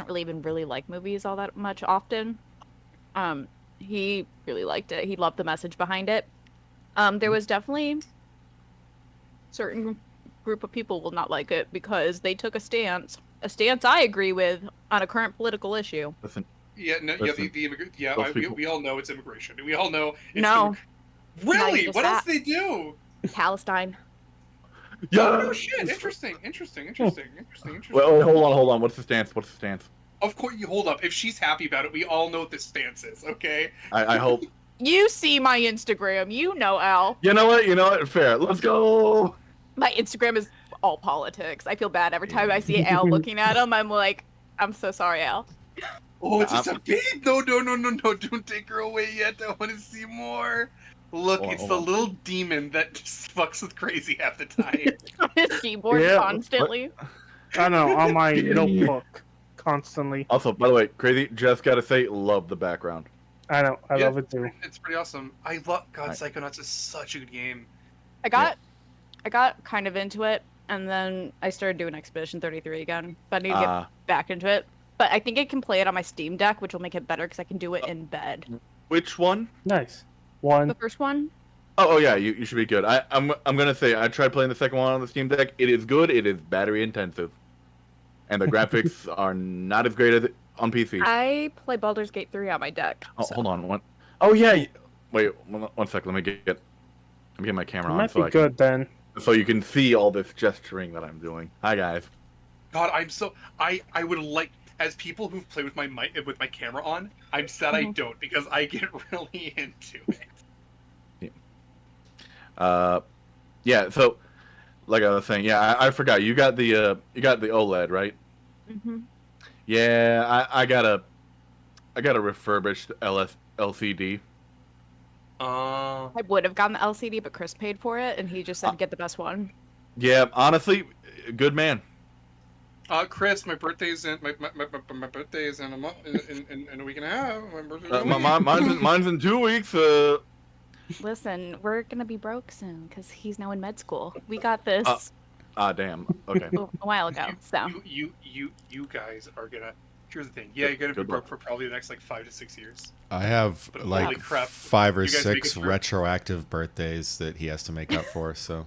don't really even really like movies all that much often. He really liked it. He loved the message behind it. There was definitely certain group of people will not like it because they took a stance I agree with on a current political issue. Listen, Yeah, no, yeah, listen. we all know it's immigration. We all know it's No, not even really. just What else that. they do? Palestine. Oh no, Yeah. shit! Interesting. Well, hold on. What's the stance? What's the stance? Of course, you hold up. If she's happy about it, we all know what this stance is. Okay. I hope. You see my Instagram, you know, Al. You know what? You know what? Fair. Let's go. My Instagram is all politics. I feel bad every time I see Al looking at him. I'm like, I'm so sorry, Al. Oh, it's just a babe. No! Don't take her away yet. I want to see more. Look, Hold on, it's hold the on. little demon that just fucks with crazy half the time. His keyboard Yeah, constantly. I know, on my notebook, constantly. Also, by the way, crazy. Just gotta say, love the background. I know, I Yeah. love it too. It's pretty awesome. I love God. Right. Psychonauts is such a good game. I got kind of into it, and then I started doing Expedition 33 again. But I need to get back into it. But I think I can play it on my Steam Deck, which will make it better because I can do it in bed. Which one? Nice. One. The first one, Oh yeah, you should be good. I'm gonna say I tried playing the second one on the Steam Deck. It is good. It is battery intensive, and the graphics are not as great as on PC. I play Baldur's Gate 3 on my deck. Oh, so- hold on. One. Oh yeah. Wait. One sec. Let me get my It camera on might so be good then. so you can see all this gesturing that I'm doing. Hi guys. God, I would like, as people who've played with my camera on, I'm sad I don't, because I get really into it. Yeah. So, like I was saying, yeah, I forgot you got the OLED, right? Mhm. Yeah, I got a refurbished LCD. Uh, I would have gotten the LCD, but Chris paid for it, and he just said get the best one. Yeah, honestly, good man. Chris, my birthday's in my birthday is in a month, in a week and a half. My birthday's in a week. Mine's in 2 weeks. Listen, we're gonna be broke soon because he's now in med school. We got this Damn. Okay. a while ago. So You guys are gonna. Here's the thing. Yeah, you're gonna be Good broke luck. for probably the next like 5 to 6 years. I have But holy like crap, 5 or you guys make it 6 through. retroactive birthdays that he has to make up for. So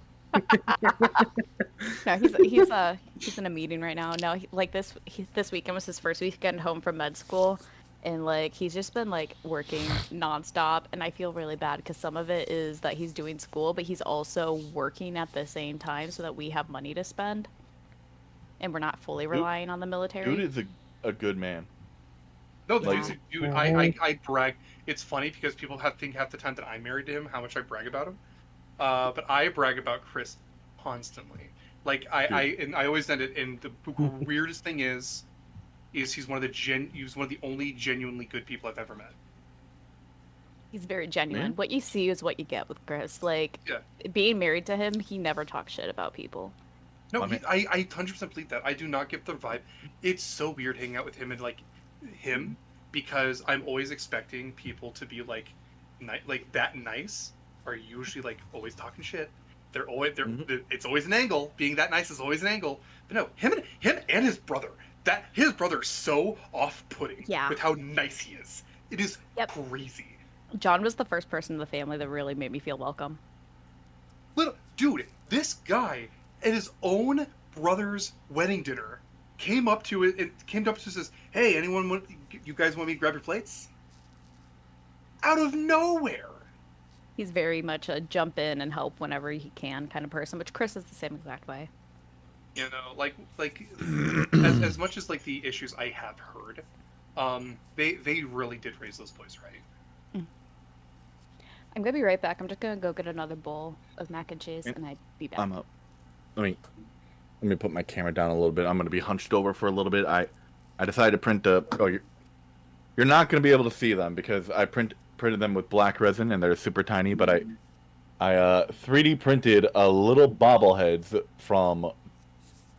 no, he's in a meeting right now. No, this weekend was his first weekend home from med school, and like he's just been like working nonstop, and I feel really bad because some of it is that he's doing school, but he's also working at the same time so that we have money to spend, and we're not fully relying on the military. Dude is a good man. No, the Like- thing is, dude, I brag. It's funny because people think half the time that I'm married to him, how much I brag about him. But I brag about Chris constantly. Like I always end it. And the weirdest thing is he's one of the only genuinely good people I've ever met. He's very genuine. Yeah. What you see is what you get with Chris. Like being married to him, he never talks shit about people. No, I mean- I 100% believe that. I do not get the vibe. It's so weird hanging out with him and like him because I'm always expecting people to be like that nice are usually like always talking shit. It's always an angle. Being that nice is always an angle. But no, him and his brother. His brother's so off-putting with how nice he is. It is crazy. John was the first person in the family that really made me feel welcome. Dude, this guy at his own brother's wedding dinner came up to us and says, "Hey, you guys want me to grab your plates?" Out of nowhere. He's very much a jump in and help whenever he can kind of person, which Chris is the same exact way. You know, like as much as like the issues I have heard, they really did raise those boys right. I'm gonna be right back. I'm just gonna go get another bowl of mac and cheese, and I'd be back. I'm up. Let me put my camera down a little bit. I'm gonna be hunched over for a little bit. I decided to print you're not gonna be able to see them because I printed them with black resin and they're super tiny. But I 3D printed a little bobbleheads from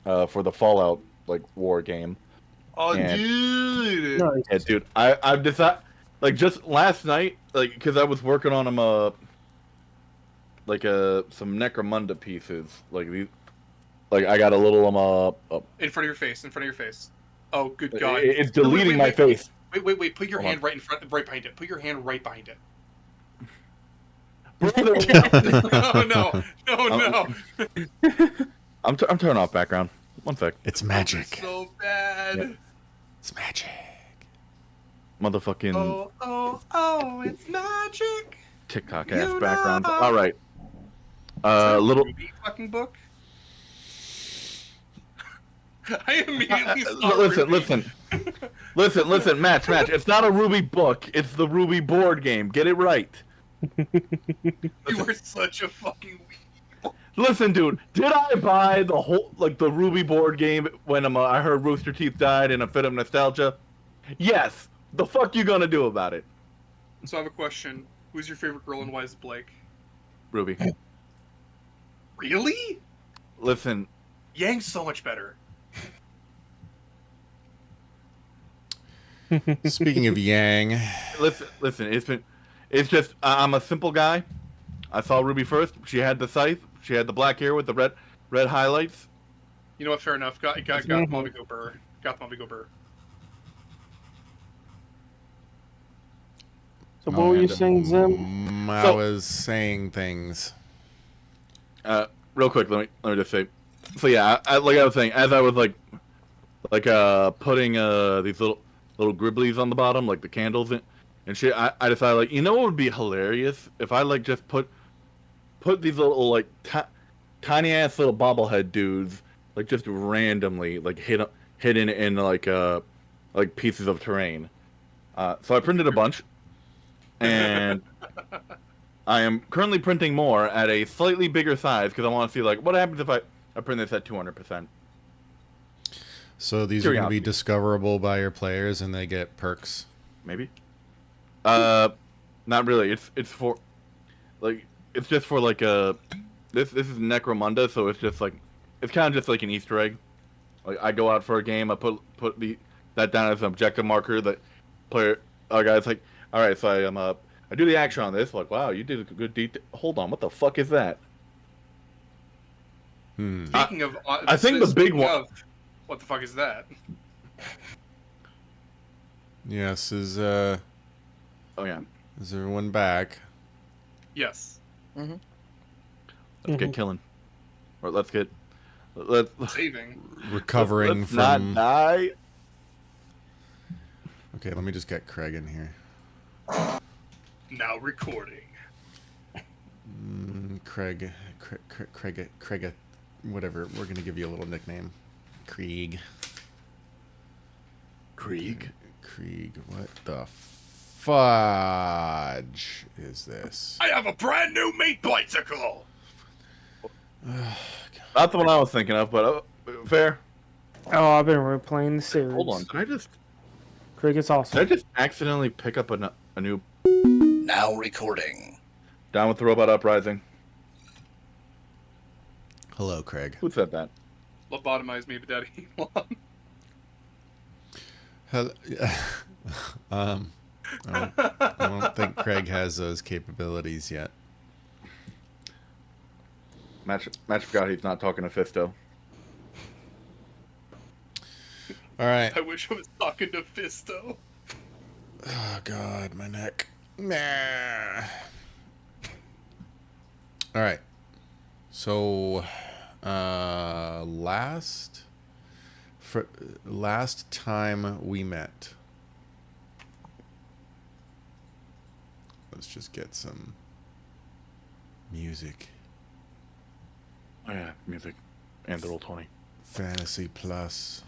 for the Fallout like war game. Oh, And- dude! Nice. Yeah, dude. I've decided like just last night like because I was working on them some Necromunda pieces like these. Like I got a little In front of your face. Oh, good God! It's deleting my face. Wait! Put your Hold hand right in front, right behind it. Put your hand right behind it. No! I'm turning off background. One sec. It's Oh, magic. so bad. Yep. It's magic. Motherfucking Oh! It's magic. TikTok You ass know. backgrounds. All right. Is that a Little. Ruby fucking book. I immediately saw Listen, Ruby. listen, match. It's not a Ruby book. It's the Ruby board game. Get it right. You are such a fucking weeb. Listen, dude. Did I buy the whole the Ruby board game when I heard Rooster Teeth died in a fit of nostalgia? Yes. The fuck you gonna do about it? So I have a question. Who's your favorite girl and why is it Blake? Ruby. Really? Listen. Yang's so much better. Speaking of Yang, Listen. It's just I'm a simple guy. I saw Ruby first. She had the scythe. She had the black hair with the red highlights. You know what? Fair enough. Got the Mommy go burr. Got the Mommy go burr. So what were you saying, Zim? I was saying things. Real quick, let me just say. So yeah, like I was saying, as I was putting these little gribblies on the bottom, like the candles and shit, I decided you know what would be hilarious if I just put these little tiny ass little bobblehead dudes just randomly hidden in pieces of terrain. So I printed a bunch, and I am currently printing more at a slightly bigger size because I want to see what happens if I print this at 200%. So these are going to be discoverable by your players, and they get perks. Maybe. Not really. It's for it's just for this is Necromunda, so it's just it's kind of just like an Easter egg. I go out for a game, I put that down as an objective marker that player guy's all right, so I do the action on this. Wow, you did a good detail. Hold on, what the fuck is that? Speaking of, I think the big one. What the fuck is that? Yes, is Oh yeah. Is everyone back? Yes. Mm-hmm. Let's get killing, or let's Saving. Recovering let's from. not die. Okay, let me just get Craig in here. Now recording. Craig, whatever. We're gonna give you a little nickname. Krieg. What the fudge is this? I have a brand new meat bicycle. Not the one I was thinking of, but fair. Oh, I've been replaying the series. Hold on, Cricket's awesome. did I just accidentally pick up a new? Now recording. Down with the Robot Uprising. Hello, Craig. Who said that? Lobotomize me, but daddy. I don't think Craig has those capabilities yet. Match forgot he's not talking to Fisto. All right. I wish I was talking to Fisto. Oh God, my neck. Nah. All right. So, last time we met, let's just get some music. Oh yeah, music and the Roll20. Fantasy Plus.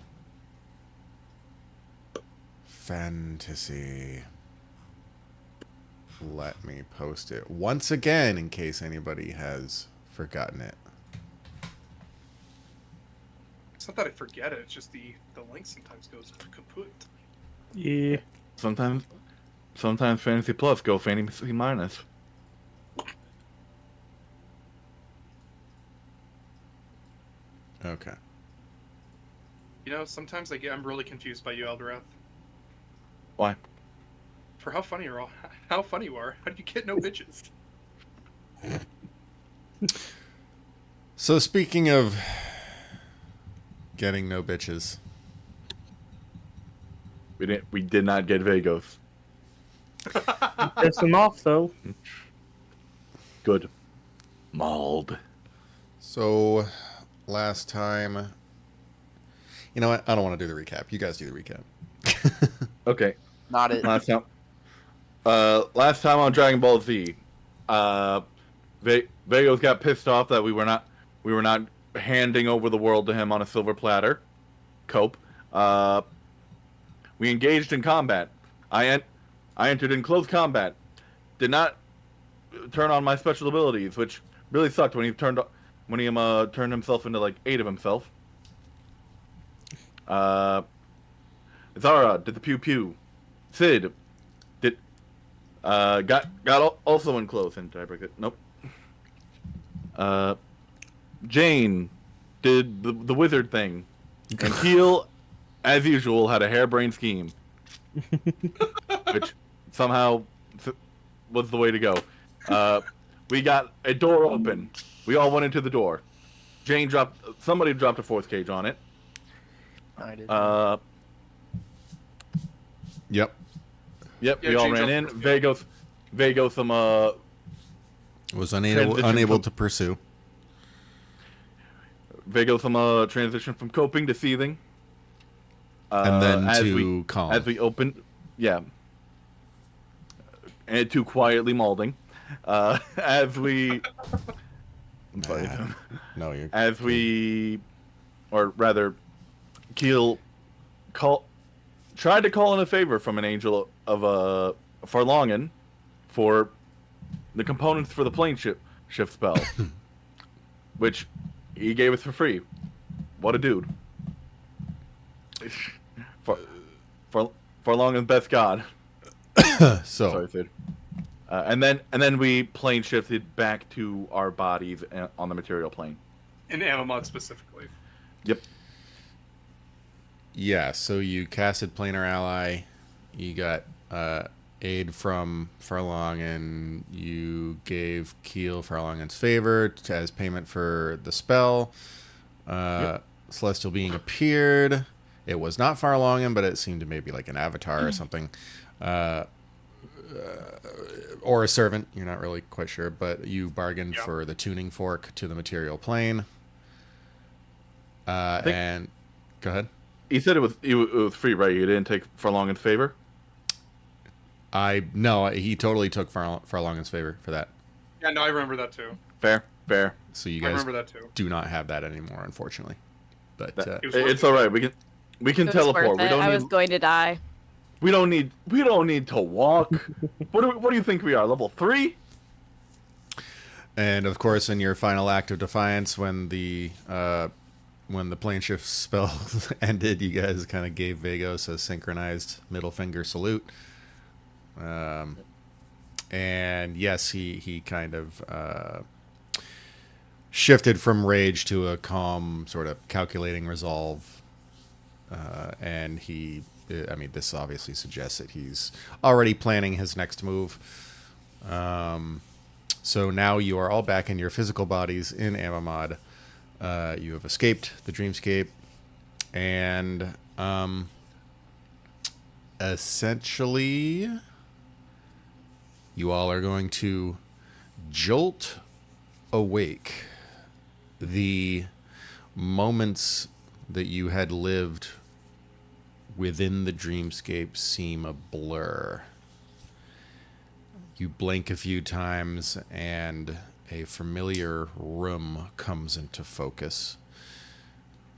Fantasy. Let me post it once again in case anybody has forgotten it. It's not that I forget it. It's just the link sometimes goes kaput. Yeah. Sometimes Fantasy Plus go Fantasy Minus. Okay. You know, sometimes I'm really confused by you, Eldorath. Why? For how funny you are. How funny you are. How did you get no bitches? So speaking of getting no bitches, We did not get Vagos. Pissing off though. Good. Mauled. So, last time... You know what? I don't want to do the recap. You guys do the recap. Okay. Not it. Last time on Dragon Ball Z, Vagos got pissed off that we were not handing over the world to him on a silver platter. Cope. We engaged in combat. I entered in close combat. Did not turn on my special abilities, which really sucked when he turned himself into like 8 of himself. Zara did the pew pew. Sid did got also in close, and did I break it? Nope. Jane did the wizard thing, and Keel, as usual, had a harebrained scheme, which somehow was the way to go. We got a door open. We all went into the door. Somebody dropped a fourth cage on it. I did. Yep. Yep, Yeah, we all Jane ran in. jumped Vagos Was unable to pursue. Vagos transition from coping to seething. And then to we, calm. As we opened, yeah. And to quietly mauling. As we... I'm sorry. No, you're... As we... Or rather, Keel tried to call in a favor from an angel of Farlongen for the components for the plane shift spell, which he gave us for free. What a dude! Farlongen's best god. Sorry, Sid. And then we plane shifted back to our bodies on the material plane. In Amamod specifically. Yep. Yeah, so you casted Planar Ally, you got aid from Farlongen, you gave Keel Farlongen's favor as payment for the spell. Yep. Celestial Being appeared. It was not Farlongen, but it seemed to maybe like an avatar or something. Or a servant, you're not really quite sure, but you bargained for the tuning fork to the material plane. And go ahead. He said it was free, right? You didn't take Farlongen's favor? No, he totally took Farlongen's favor for that. Yeah, no, I remember that too. Fair. So you I guys remember that too. do not have that anymore, unfortunately. But It's all right. We can It was teleport. worth it. I was going to die. We don't need to walk. What do you think we are? Level 3? and of course, in your final act of defiance, when the plane shift spell ended, you guys kind of gave Vagos a synchronized middle finger salute. And yes, he kind of shifted from rage to a calm, sort of calculating resolve. And this obviously suggests that he's already planning his next move. So now you are all back in your physical bodies in Amamod. You have escaped the Dreamscape, and essentially, you all are going to jolt awake. The moments that you had lived within the Dreamscape seem a blur. You blink a few times, and a familiar room comes into focus.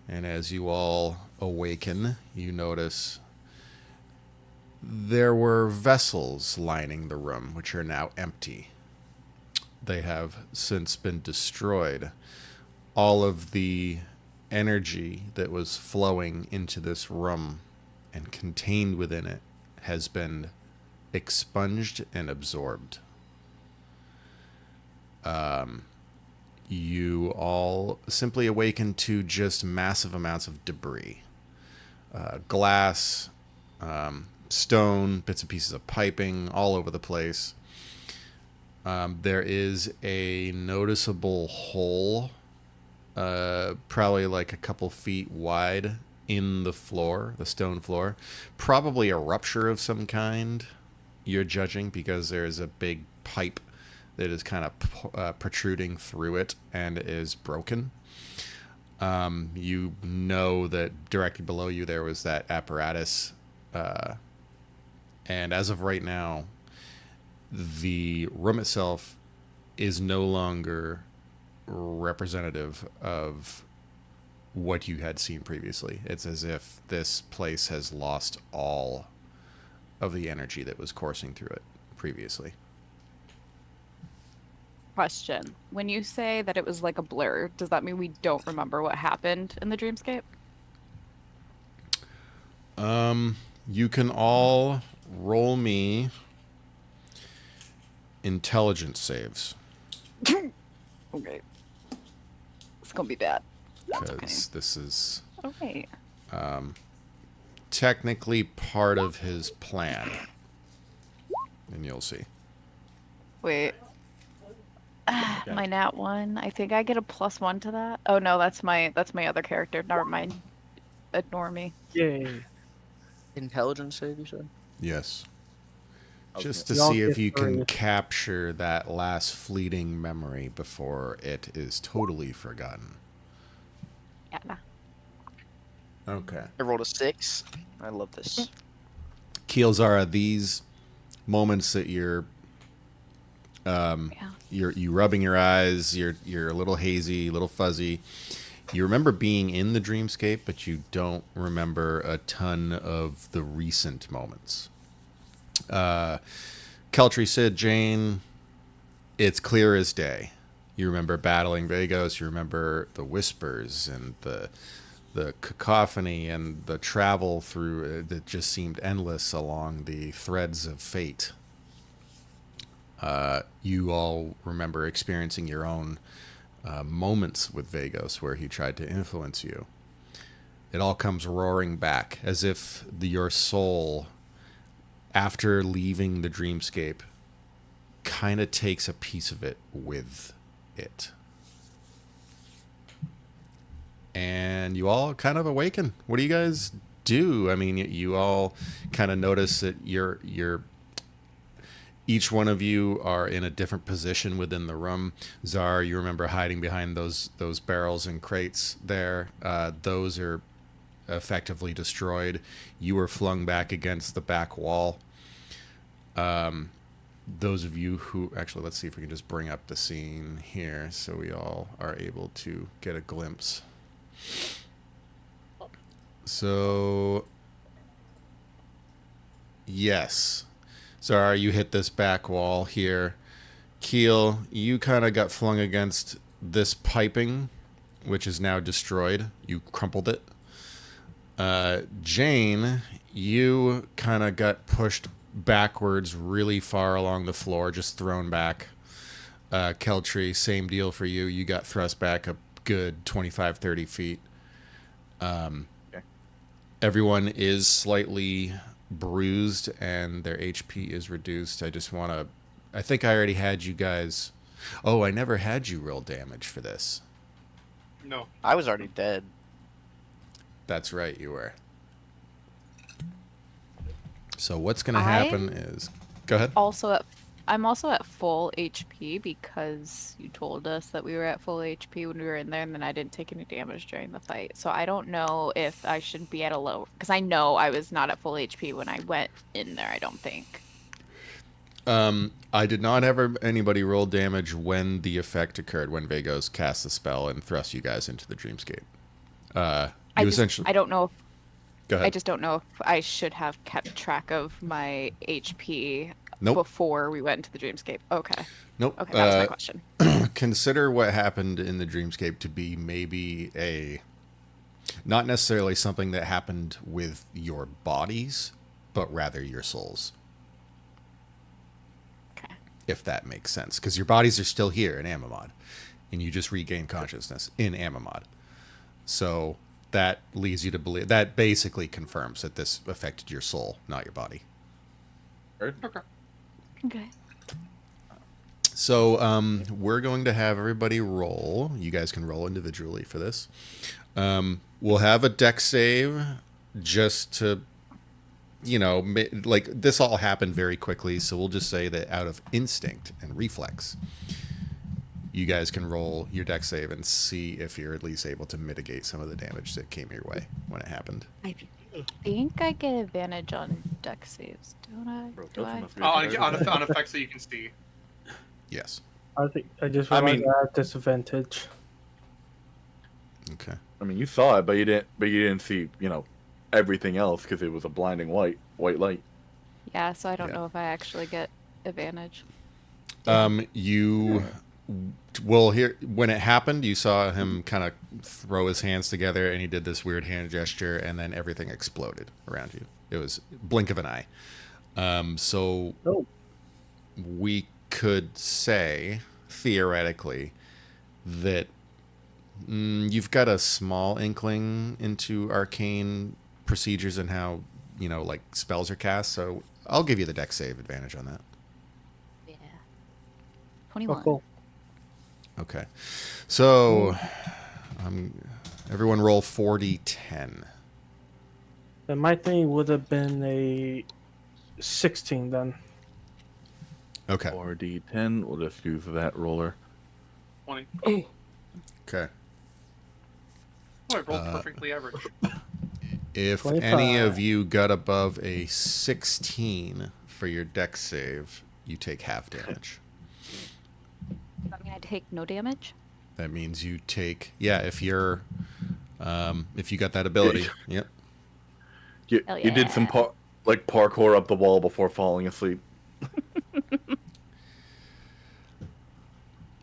And as you all awaken, you notice there were vessels lining the room, which are now empty. They have since been destroyed. All of the energy that was flowing into this room and contained within it has been expunged and absorbed. You all simply awaken to just massive amounts of debris. Glass, stone, bits and pieces of piping all over the place. There is a noticeable hole, probably like a couple feet wide, in the floor, the stone floor. Probably a rupture of some kind, you're judging, because there's a big pipe that is kind of protruding through it and is broken. You know that directly below you there was that apparatus. And as of right now, the room itself is no longer representative of what you had seen previously. It's as if this place has lost all of the energy that was coursing through it previously. Question. When you say that it was like a blur, does that mean we don't remember what happened in the dreamscape? You can all roll me intelligence saves. Okay. It's gonna be bad. That's okay. Because this is Okay. technically part of his plan. And you'll see. Wait. My nat 1. I think I get a +1 to that. Oh no, that's my other character. Never mind. Ignore me. Yay. Intelligence save, you said? Yes. Okay. Just to Y'all see if get you can three. capture that last fleeting memory before it is totally forgotten. Yeah. Okay. I rolled a 6. I love this. Keelzara, these moments that you're Yeah. you rubbing your eyes, you're a little hazy, a little fuzzy. You remember being in the dreamscape, but you don't remember a ton of the recent moments. Keltry said, Jane, it's clear as day. You remember battling Vagos, you remember the whispers and the cacophony and the travel through that just seemed endless along the threads of fate. You all remember experiencing your own moments with Vagos where he tried to influence you. It all comes roaring back as if your soul, after leaving the dreamscape, kind of takes a piece of it with it. And you all kind of awaken. What do you guys do? I mean, you all kind of notice that you're each one of you are in a different position within the room. Zar, you remember hiding behind those barrels and crates there. Those are effectively destroyed. You were flung back against the back wall. Those of you who... Actually, let's see if we can just bring up the scene here so we all are able to get a glimpse. So... Yes. Zara, you hit this back wall here. Keel, you kind of got flung against this piping, which is now destroyed. You crumpled it. Jane, you kind of got pushed backwards really far along the floor, just thrown back. Keltry, same deal for you. You got thrust back a good 25, 30 feet. Okay. Everyone is slightly bruised and their HP is reduced. I think I already had you guys. Oh, I never had you roll damage for this. No. I was already dead. That's right, you were. So what's going to happen is... Go ahead. I'm also at full HP because you told us that we were at full HP when we were in there, and then I didn't take any damage during the fight. So I don't know if I should be at a low, because I know I was not at full HP when I went in there, I don't think. I did not have anybody roll damage when the effect occurred, when Vagos cast the spell and thrust you guys into the dreamscape. I don't know if... Go ahead. I just don't know if I should have kept track of my HP Nope. before we went into the dreamscape. Okay. Nope. Okay, that was my question. Consider what happened in the dreamscape to be maybe not necessarily something that happened with your bodies, but rather your souls. Okay. If that makes sense. Because your bodies are still here in Amamod, and you just regain consciousness in Amamod. So that leads you to believe... That basically confirms that this affected your soul, not your body. Heard? Okay. Okay. So we're going to have everybody roll. You guys can roll individually for this. we'll have a deck save just to, like this all happened very quickly. So we'll just say that out of instinct and reflex, you guys can roll your deck save and see if you're at least able to mitigate some of the damage that came your way when it happened. I think I get advantage on deck saves, don't I? Do I? On effects that you can see. Yes. I think I just I realized mean- I have disadvantage. Okay. I mean, you saw it, but you didn't see, everything else because it was a blinding white light. Yeah, so I don't Yeah. know if I actually get advantage. You well, here when it happened, you saw him kind of throw his hands together, and he did this weird hand gesture, and then everything exploded around you. It was blink of an eye. So Oh. we could say theoretically that you've got a small inkling into arcane procedures and how like spells are cast. So I'll give you the deck save advantage on that. Yeah. Oh, 21. cool. Okay. So, everyone roll 4d10. Then my thing would have been a 16 then. Okay. 4d10. We'll just use that roller. 20. Okay. Oh, I rolled perfectly average. If 25. any of you got above a 16 for your deck save, you take half damage. Does that mean I take no damage? That means you take, if you're, if you got that ability. Yep. Hell You did some yeah. parkour up the wall before falling asleep.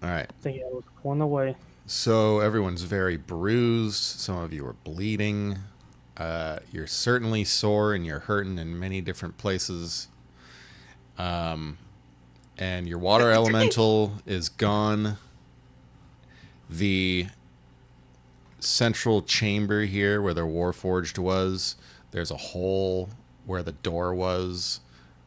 All right. I think I was one away. So everyone's very bruised. Some of you are bleeding. You're certainly sore and you're hurting in many different places. And your water elemental is gone. The central chamber here where the Warforged was, there's a hole where the door was.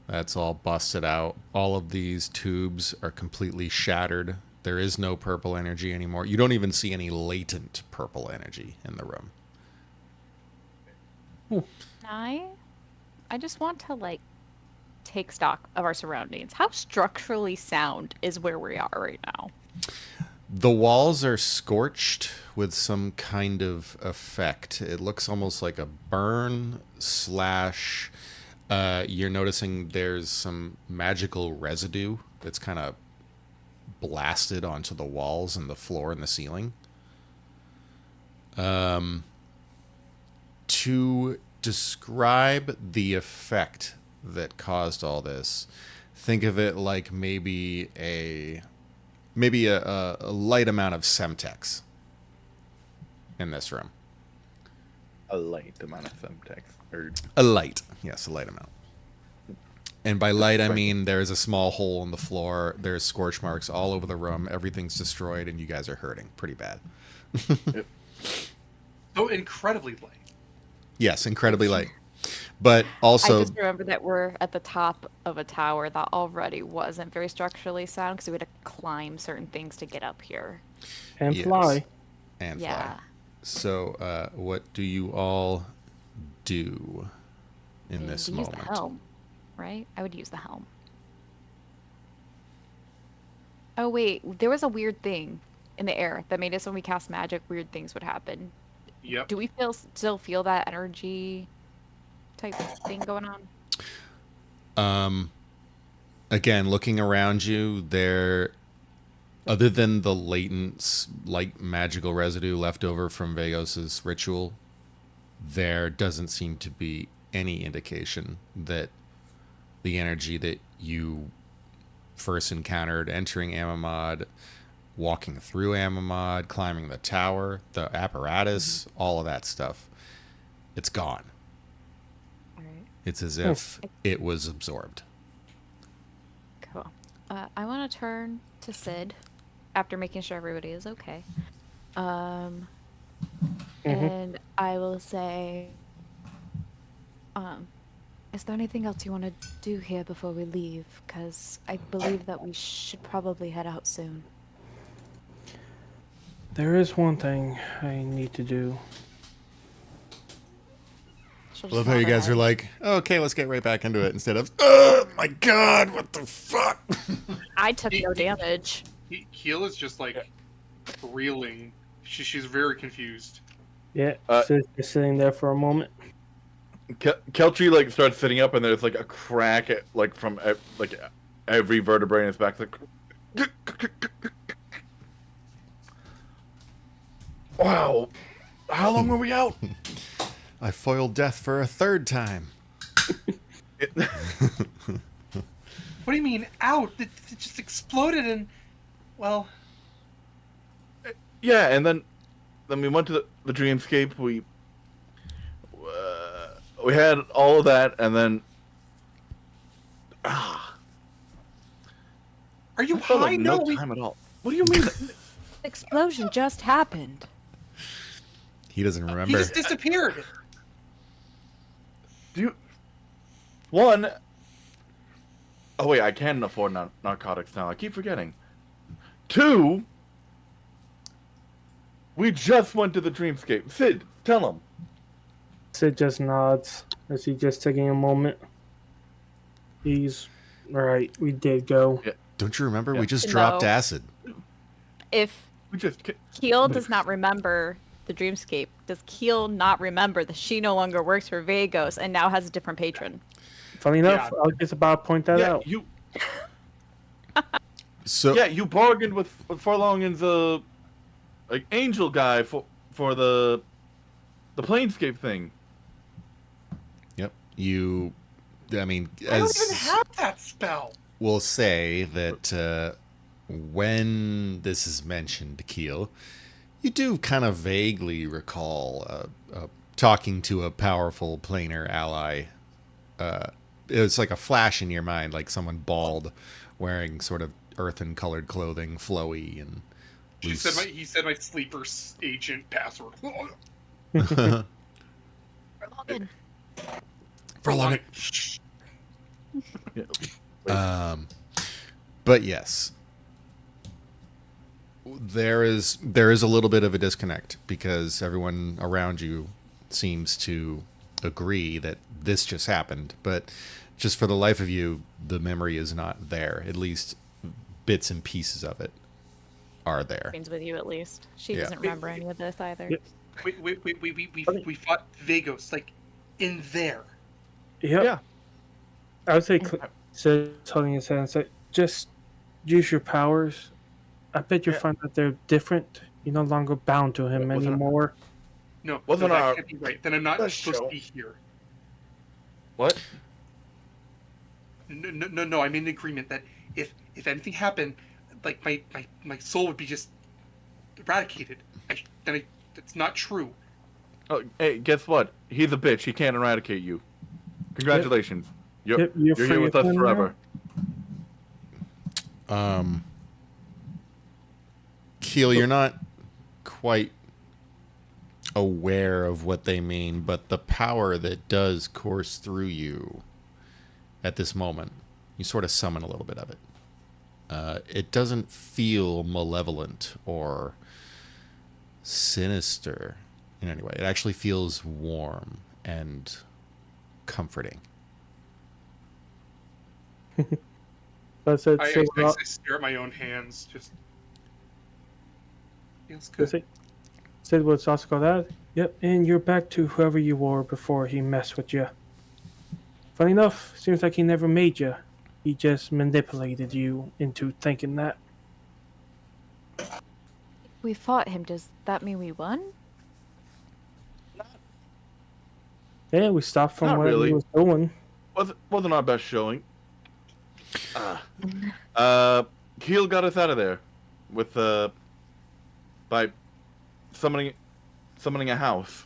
That's all busted out. All of these tubes are completely shattered. There is no purple energy anymore. You don't even see any latent purple energy in the room. I just want to take stock of our surroundings. How structurally sound is where we are right now? The walls are scorched with some kind of effect. It looks almost like a burn slash. You're noticing there's some magical residue that's kind of blasted onto the walls and the floor and the ceiling. To describe the effect that caused all this, think of it like maybe a light amount of Semtex in this room. A light amount of Semtex. A light, yes, a light amount. And by light, I mean there's a small hole in the floor. There's scorch marks all over the room. Everything's destroyed, and you guys are hurting pretty bad. So incredibly light. Yes, incredibly light. But I also, just remember that we're at the top of a tower that already wasn't very structurally sound because we had to climb certain things to get up here. And Yes. fly. and Yeah. fly. So, what do you all do in this Use moment? the helm, right? I would use the helm. Oh wait, there was a weird thing in the air that made us when we cast magic, weird things would happen. Yep. Do we still feel that energy type thing going on? Again, looking around you, there, other than the latent, like magical residue left over from Vagos's ritual, there doesn't seem to be any indication that the energy that you first encountered entering Amamad, walking through Amamad, climbing the tower, the apparatus, all of that stuff, it's gone. All right. It's as if it was absorbed. Cool. I want to turn to Sid after making sure everybody is okay. And I will say, is there anything else you want to do here before we leave? Because I believe that we should probably head out soon. There is one thing I need to do. She'll I just love how nod you her guys are head. like, oh, okay, let's get right back into it, instead of, oh my god, what the fuck? I took He- no he- damage. Keel is just like reeling. She's very confused. Yeah, Uh, just sitting there for a moment. Kelchi like starts sitting up, and there's like a crack at, like from like every vertebrae in his back. Like, wow, how long were we out? I foiled death for a third time. What do you mean out? It just exploded and, well, Yeah, and then we went to the Dreamscape. We had all of that, and then are you I felt high? like No, no time at all. What do you mean? Explosion just happened. He doesn't he remember. just disappeared. Do you? One. Oh wait, I can afford narcotics now. I keep forgetting. Two. We just went to the Dreamscape. Sid, tell him. Sid just nods as he's just taking a moment. He's right. We did go. Yeah. Don't you remember? Yeah. We just dropped No. acid. If We just. Keel does not remember the Dreamscape, does Keel not remember that she no longer works for Vagos and now has a different patron? Funny enough, Yeah. I was just about to point that Yeah, out. you. So Yeah, you bargained with Farlongen's like angel guy for the Planescape thing. yep, you. I mean, I don't as even have that spell. we'll say that when this is mentioned, Keel, you do kind of vaguely recall talking to a powerful planar ally. It was like a flash in your mind, like someone bald, wearing sort of earthen-colored clothing, flowy and He loose. said my sleeper agent password. Logan. Prolong it. Shh. But yes, there is a little bit of a disconnect because everyone around you seems to agree that this just happened, but just for the life of you, the memory is not there. At least bits and pieces of it are there. Queen's with you at least. She Yeah. doesn't remember any of this either. Yep. We fought Vagos like in there. Yep. Yeah. I would say Sid holding his head and say, just use your powers. I bet you'll Yeah. find that they're different. You're no longer bound to him Wasn't it- anymore. No, Wasn't no, that our- can't be right. Then I'm not Let's supposed show. to be here. What? No. I'm in agreement that if anything happened, like my soul would be just eradicated. That's not true. Oh, hey, guess what? He's a bitch. He can't eradicate you. Congratulations. You're, Yep, you're you're free here with of us him forever. Keel, you're not quite aware of what they mean, but the power that does course through you at this moment, you sort of summon a little bit of it. It doesn't feel malevolent or sinister in any way. It actually feels warm and comforting. But Sid, I stare at my own hands. Just feels good. Sid would also go that. Yep, and you're back to whoever you were before he messed with you. Funny enough, seems like he never made you. He just manipulated you into thinking that. We fought him. Does that mean we won? Yeah, we stopped from Not whatever really. he was doing. Wasn't our best showing. Keel got us out of there with by summoning a house,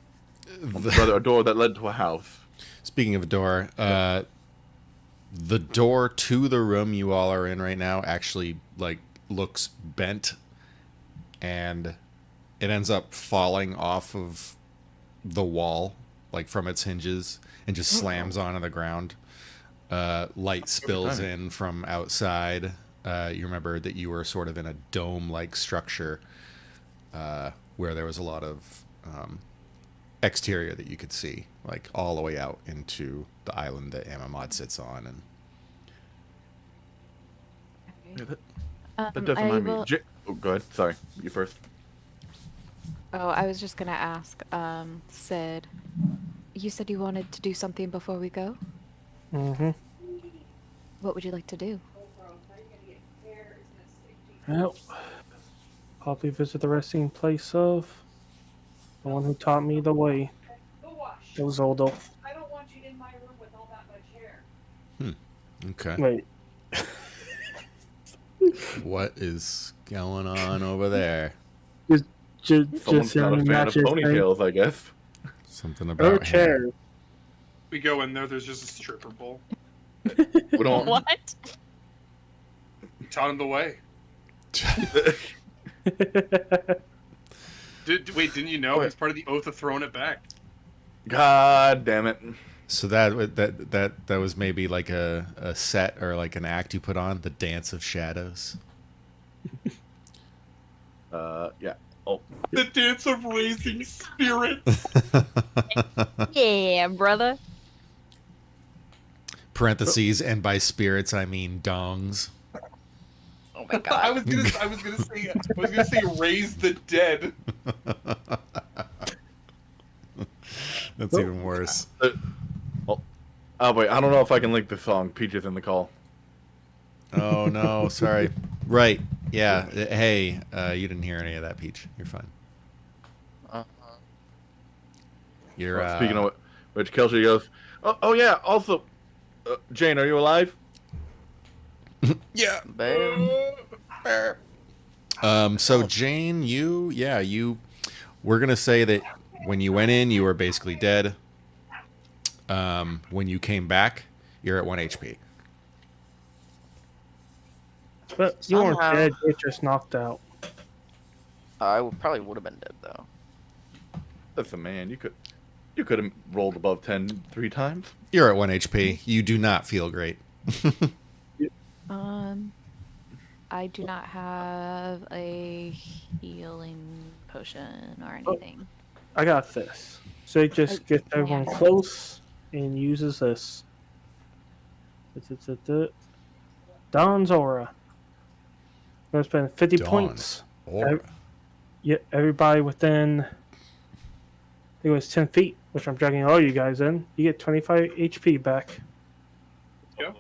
rather a door that led to a house. Speaking of a door, the door to the room you all are in right now actually like looks bent, and it ends up falling off of the wall, like from its hinges, and just slams onto the ground. Light spills in from outside. You remember that you were sort of in a dome-like structure where there was a lot of exterior that you could see, like all the way out into the island that Amamod sits on. And Yeah, that does I remind me. will. Oh, go ahead. Sorry, you first. Oh, I was just gonna ask, Sid, you said you wanted to do something before we go? Mm-hmm. What would you like to do? Well, probably visit the resting place of the one who taught me the way. It was Oldo. okay, Wait. what is going on over there? Someone's not a fan of ponytails, I guess. Something Or about hair. chair. We go in there's just a stripper bowl. We don't. What? Taught him the way. Wait, didn't you know he's part of the oath of throwing it back? God damn it. So that was maybe like a set or like an act you put on, the Dance of Shadows. Yeah. Oh, The dance of raising spirits. Yeah, brother. Parentheses, and by spirits I mean dongs. Oh my I god. was gonna say raise the dead. That's even worse. oh wait, I don't know if I can link this song. Peaches in the call. Oh no, sorry. Right. Yeah. Hey, you didn't hear any of that, Peach. You're fine. You're Speaking of which, Kelsey goes, oh yeah. Also, Jane, are you alive? yeah. Bam. So Jane, we're gonna say that when you went in, you were basically dead. When you came back, you're at 1 HP. But you weren't Somehow. dead, you're just knocked out. Probably would have been dead though. Listen, man, you could have rolled above 10 3 times. You're at 1 HP. You do not feel great. I do not have a healing potion or anything. I got this. So it just gets everyone Yeah. close and uses this. Dawn's Aura. I'm going to spend 50 Dawn. points. Or Yeah, everybody within, I think it was 10 feet, which I'm dragging all you guys in. You get 25 HP back. Yeah.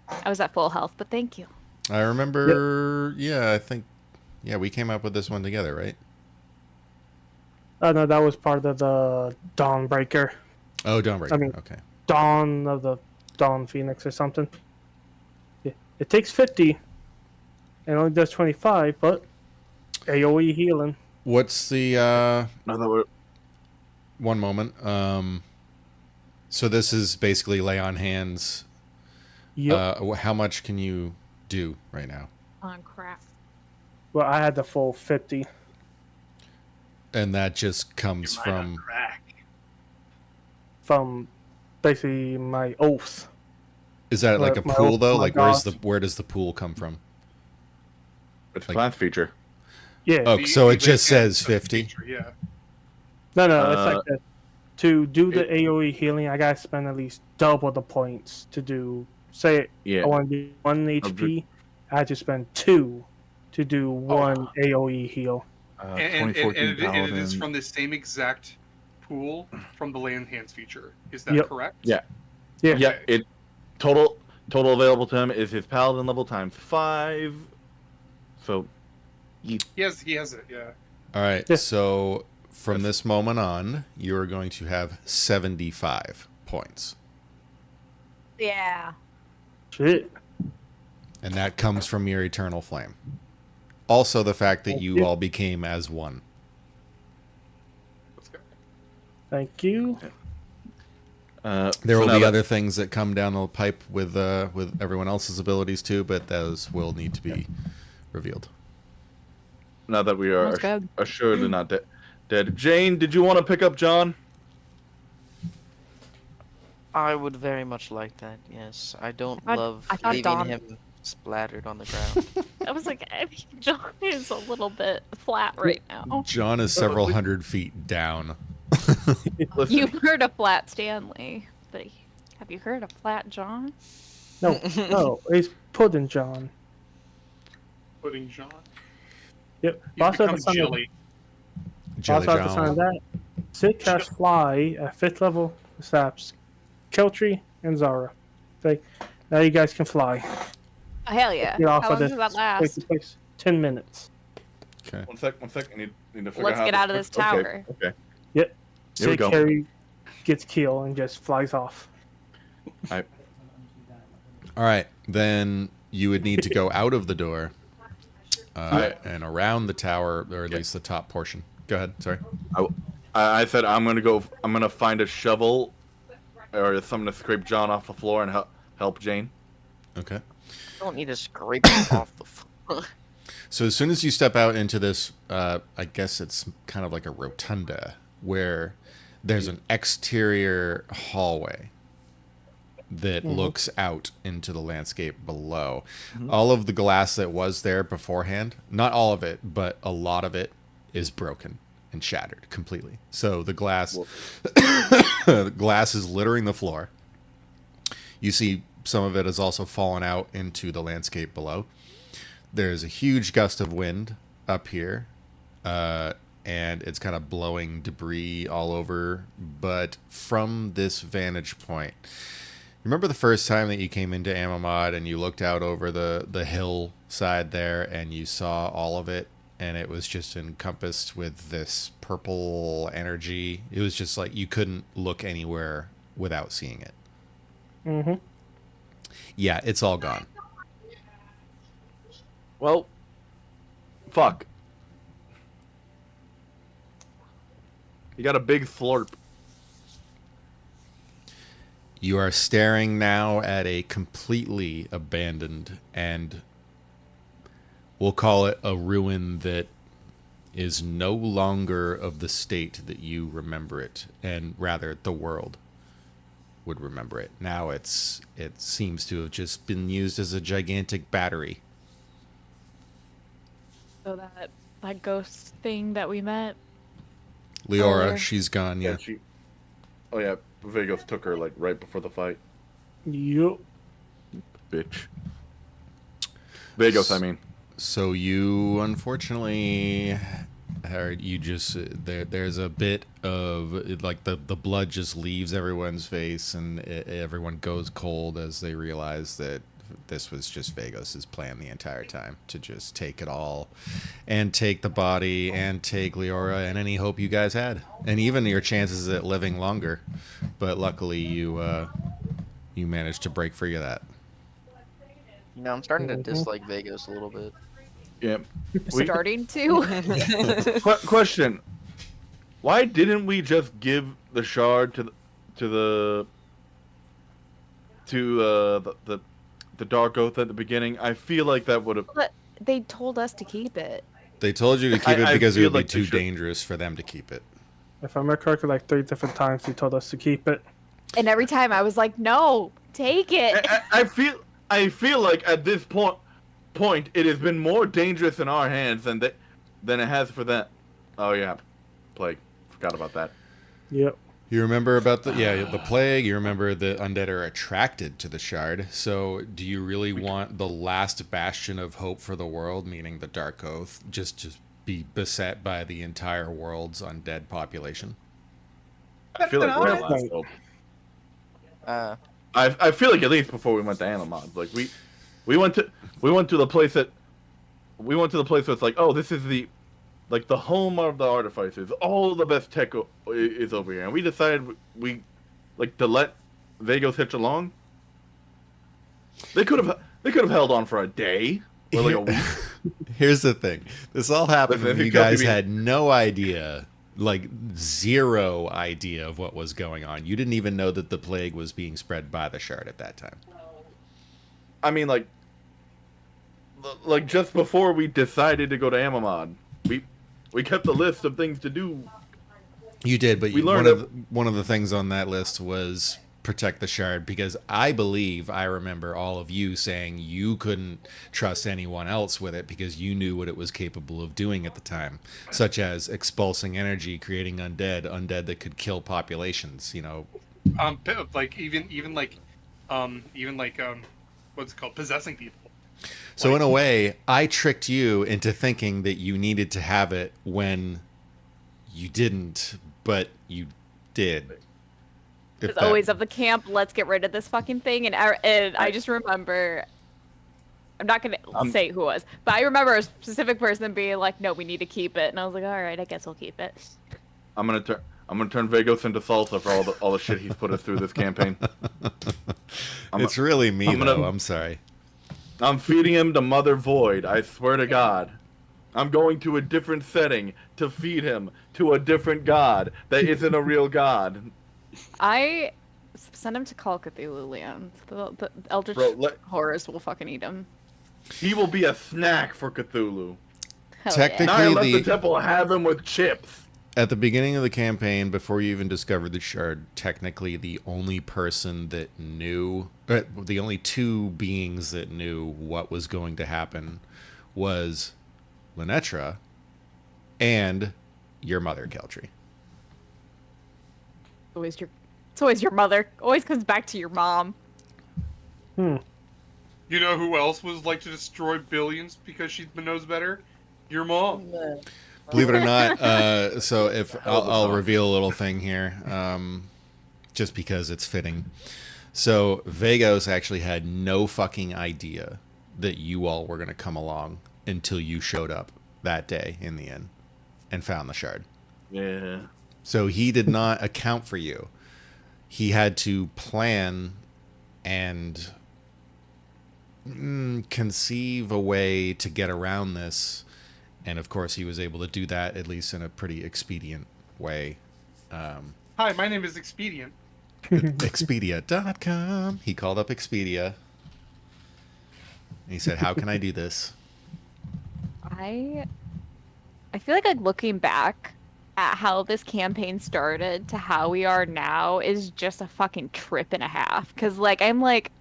I was at full health, but thank you. I remember. Yeah, I think. Yeah, we came up with this one together, right? Oh, no, that was part of the Dawnbreaker. Oh, Dawnbreaker. I mean- Okay. Dawn of the Dawn Phoenix or something. Yeah. It takes 50 and only does 25, but AoE healing. What's the No, that would. one moment? So this is basically lay on hands. Yep. How much can you do right now? On crap. Well, I had the full 50. And that just comes from. From basically my oath. Is that like a my pool oath, though? my Like where does the pool come from? It's a Like- class feature. Yeah. Oh, so it just says 50. Yeah. No, it's Uh, like that. To do the AoE healing, I gotta spend at least double the points to do. Say Yeah. I want to do 1 HP, I had to spend 2 to do 1 AoE heal. And 2014 it is Paladin. from the same exact pool from the land hands feature. Is that Yep. correct? Yeah. Yeah. Yeah. It total available to him is his paladin level times 5. So, He has it. Yeah. All right. Yeah. So from this moment on, you're going to have 75 points. Yeah. Shit. And that comes from your eternal flame. Also, the fact that you Yeah. all became as one. Let's go. Thank you. There so will now be that- other things that come down the pipe with everyone else's abilities too, but those will need to be revealed. Now that we are Sounds good. assuredly not dead. Jane, did you want to pick up John? I would very much like that. Yes, I don't I love thought leaving Dawn- him splattered on the ground. I was like, I mean, John is a little bit flat right now. John is several hundred feet down. Listen, You've heard of Flat Stanley, but have you heard of Flat John? No, no, it's Puddin' John. Pudding John. Yep. He's Also at become the sign of, jelly. Jelly also at the sign of John. that, Sid cast Fly at 5th level, slaps Keltry and Zara. Like, now you guys can fly. Oh, hell yeah. Get off How of long this does that place last? to place. 10 minutes. Okay. One sec. I need to figure Let's out get how out of this okay, tower. Okay. Yep. Here we Sid go. Carey gets killed and just flies off. I, All right. Then you would need to go out of the door and around the tower, or at least the top portion. Go ahead. Sorry. I said I'm gonna find a shovel or something to scrape John off the floor and help Jane. Okay. Don't need to scrape it off the floor. So as soon as you step out into this, I guess it's kind of like a rotunda where there's an exterior hallway that looks out into the landscape below. All of the glass that was there beforehand, not all of it, but a lot of it is broken and shattered completely. So the glass, the glass is littering the floor. You see some of it has also fallen out into the landscape below. There's a huge gust of wind up here, and it's kind of blowing debris all over. But from this vantage point, remember the first time that you came into Amamad and you looked out over the hillside there and you saw all of it, and it was just encompassed with this purple energy. It was just like you couldn't look anywhere without seeing it. Mm-hmm. Yeah, it's all gone. Well, fuck. You got a big slurp. You are staring now at a completely abandoned and we'll call it a ruin that is no longer of the state that you remember it, and rather the world would remember it. Now it seems to have just been used as a gigantic battery. So that ghost thing that we met. Leora, Oh. she's gone, yeah. Oh yeah, Vegas took her like right before the fight. Yup. Bitch. Vegas, I mean. So you unfortunately you just there's a bit of like the blood just leaves everyone's face and everyone goes cold as they realize that this was just Vegas's plan the entire time, to just take it all and take the body and take Leora and any hope you guys had and even your chances at living longer. But luckily you managed to break free of that. You know, I'm starting to dislike Vegas a little bit. Yeah. Starting to. Question: why didn't we just give the shard to the Dark Oath at the beginning? I feel like that would have. But they told us to keep it. They told you to keep it I because it feel would be like they too should- dangerous for them to keep it. If I remember correctly, like 3 different times he told us to keep it. And every time I was like, no, take it. I feel like at this point it has been more dangerous in our hands than it has for them. Oh yeah, plague. Forgot about that. Yep. You remember about the plague, you remember the undead are attracted to the shard. So do you really want the last bastion of hope for the world, meaning the Dark Oath, just be beset by the entire world's undead population? I feel like we're the last hope. I feel like at least before we went to Animod, like we went to the place where it's like, oh, this is the home of the artificers. All the best tech is over here, and we decided we like to let Vegas hitch along. They could have held on for a day or like a week. Here's the thing: this all happened when you guys had no idea. Like zero idea of what was going on. You didn't even know that the plague was being spread by the shard at that time. I mean, like just before we decided to go to Amamad, we kept a list of things to do. You did, but We learned one of the things on that list was protect the shard, because I believe I remember all of you saying you couldn't trust anyone else with it because you knew what it was capable of doing at the time, such as expulsing energy, creating undead that could kill populations, you know. Like even like what's it called, possessing people. So in a way, I tricked you into thinking that you needed to have it when you didn't, but you did. It's always of the camp, let's get rid of this fucking thing. And I just remember, I'm not going to say who it was, but I remember a specific person being like, no, we need to keep it. And I was like, all right, I guess we'll keep it. I'm gonna turn Vagos into salsa for all the shit he's put us through this campaign. It's really me, though. I'm sorry. I'm feeding him to Mother Void, I swear to God. I'm going to a different setting to feed him to a different god that isn't a real god. I send him to Call Cthulhu Land. The Eldritch horrors will fucking eat him. He will be a snack for Cthulhu. Hell Technically, Now I let the temple have him with chips. At the beginning of the campaign, before you even discovered the shard, technically the only person that knew, the only two beings that knew what was going to happen was Linetra and your mother, Keltry. It's always your mother. Always comes back to your mom. You know who else was like to destroy billions because she knows better? Your mom. Believe it or not, so if I'll reveal a little thing here, just because it's fitting. So Vagos actually had no fucking idea that you all were going to come along until you showed up that day in the inn and found the shard. Yeah. So he did not account for you. He had to plan and conceive a way to get around this. And of course, he was able to do that, at least in a pretty expedient way. Hi, my name is Expedient. Expedia.com. He called up Expedia. And he said, how can I do this? I feel like looking back at how this campaign started to how we are now is just a fucking trip and a half. Because, I'm like,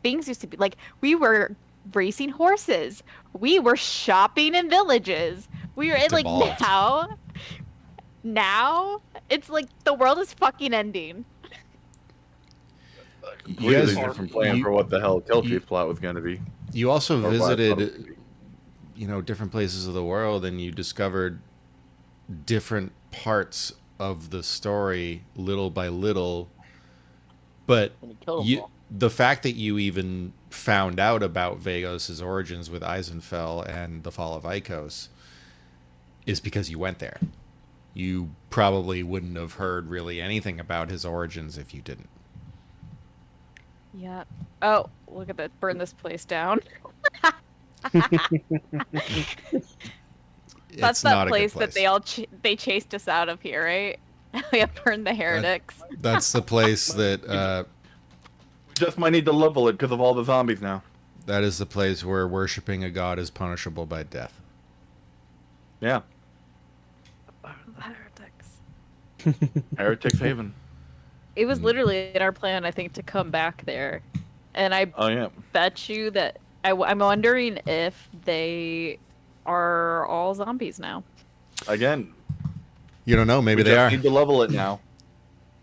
things used to be, we were racing horses. We were shopping in villages. We were, now, it's like the world is fucking ending. Completely different plan for what the hell Keltry's plot was going to be. You also visited, different places of the world, and you discovered different parts of the story little by little. But the fact that you even found out about Vagos' origins with Eisenfell and the fall of Ikos is because you went there. You probably wouldn't have heard really anything about his origins if you didn't. Yeah. Oh, look at that. Burn this place down. That's that place that they chased us out of here, right? We have burned the heretics. That's the place that... just might need to level it because of all the zombies now. That is the place where worshipping a god is punishable by death. Yeah. Heretics. Heretics Haven. It was literally in our plan, I think, to come back there. And I bet you that... I'm wondering if they are all zombies now. Again. You don't know. Maybe they are. We need to level it now.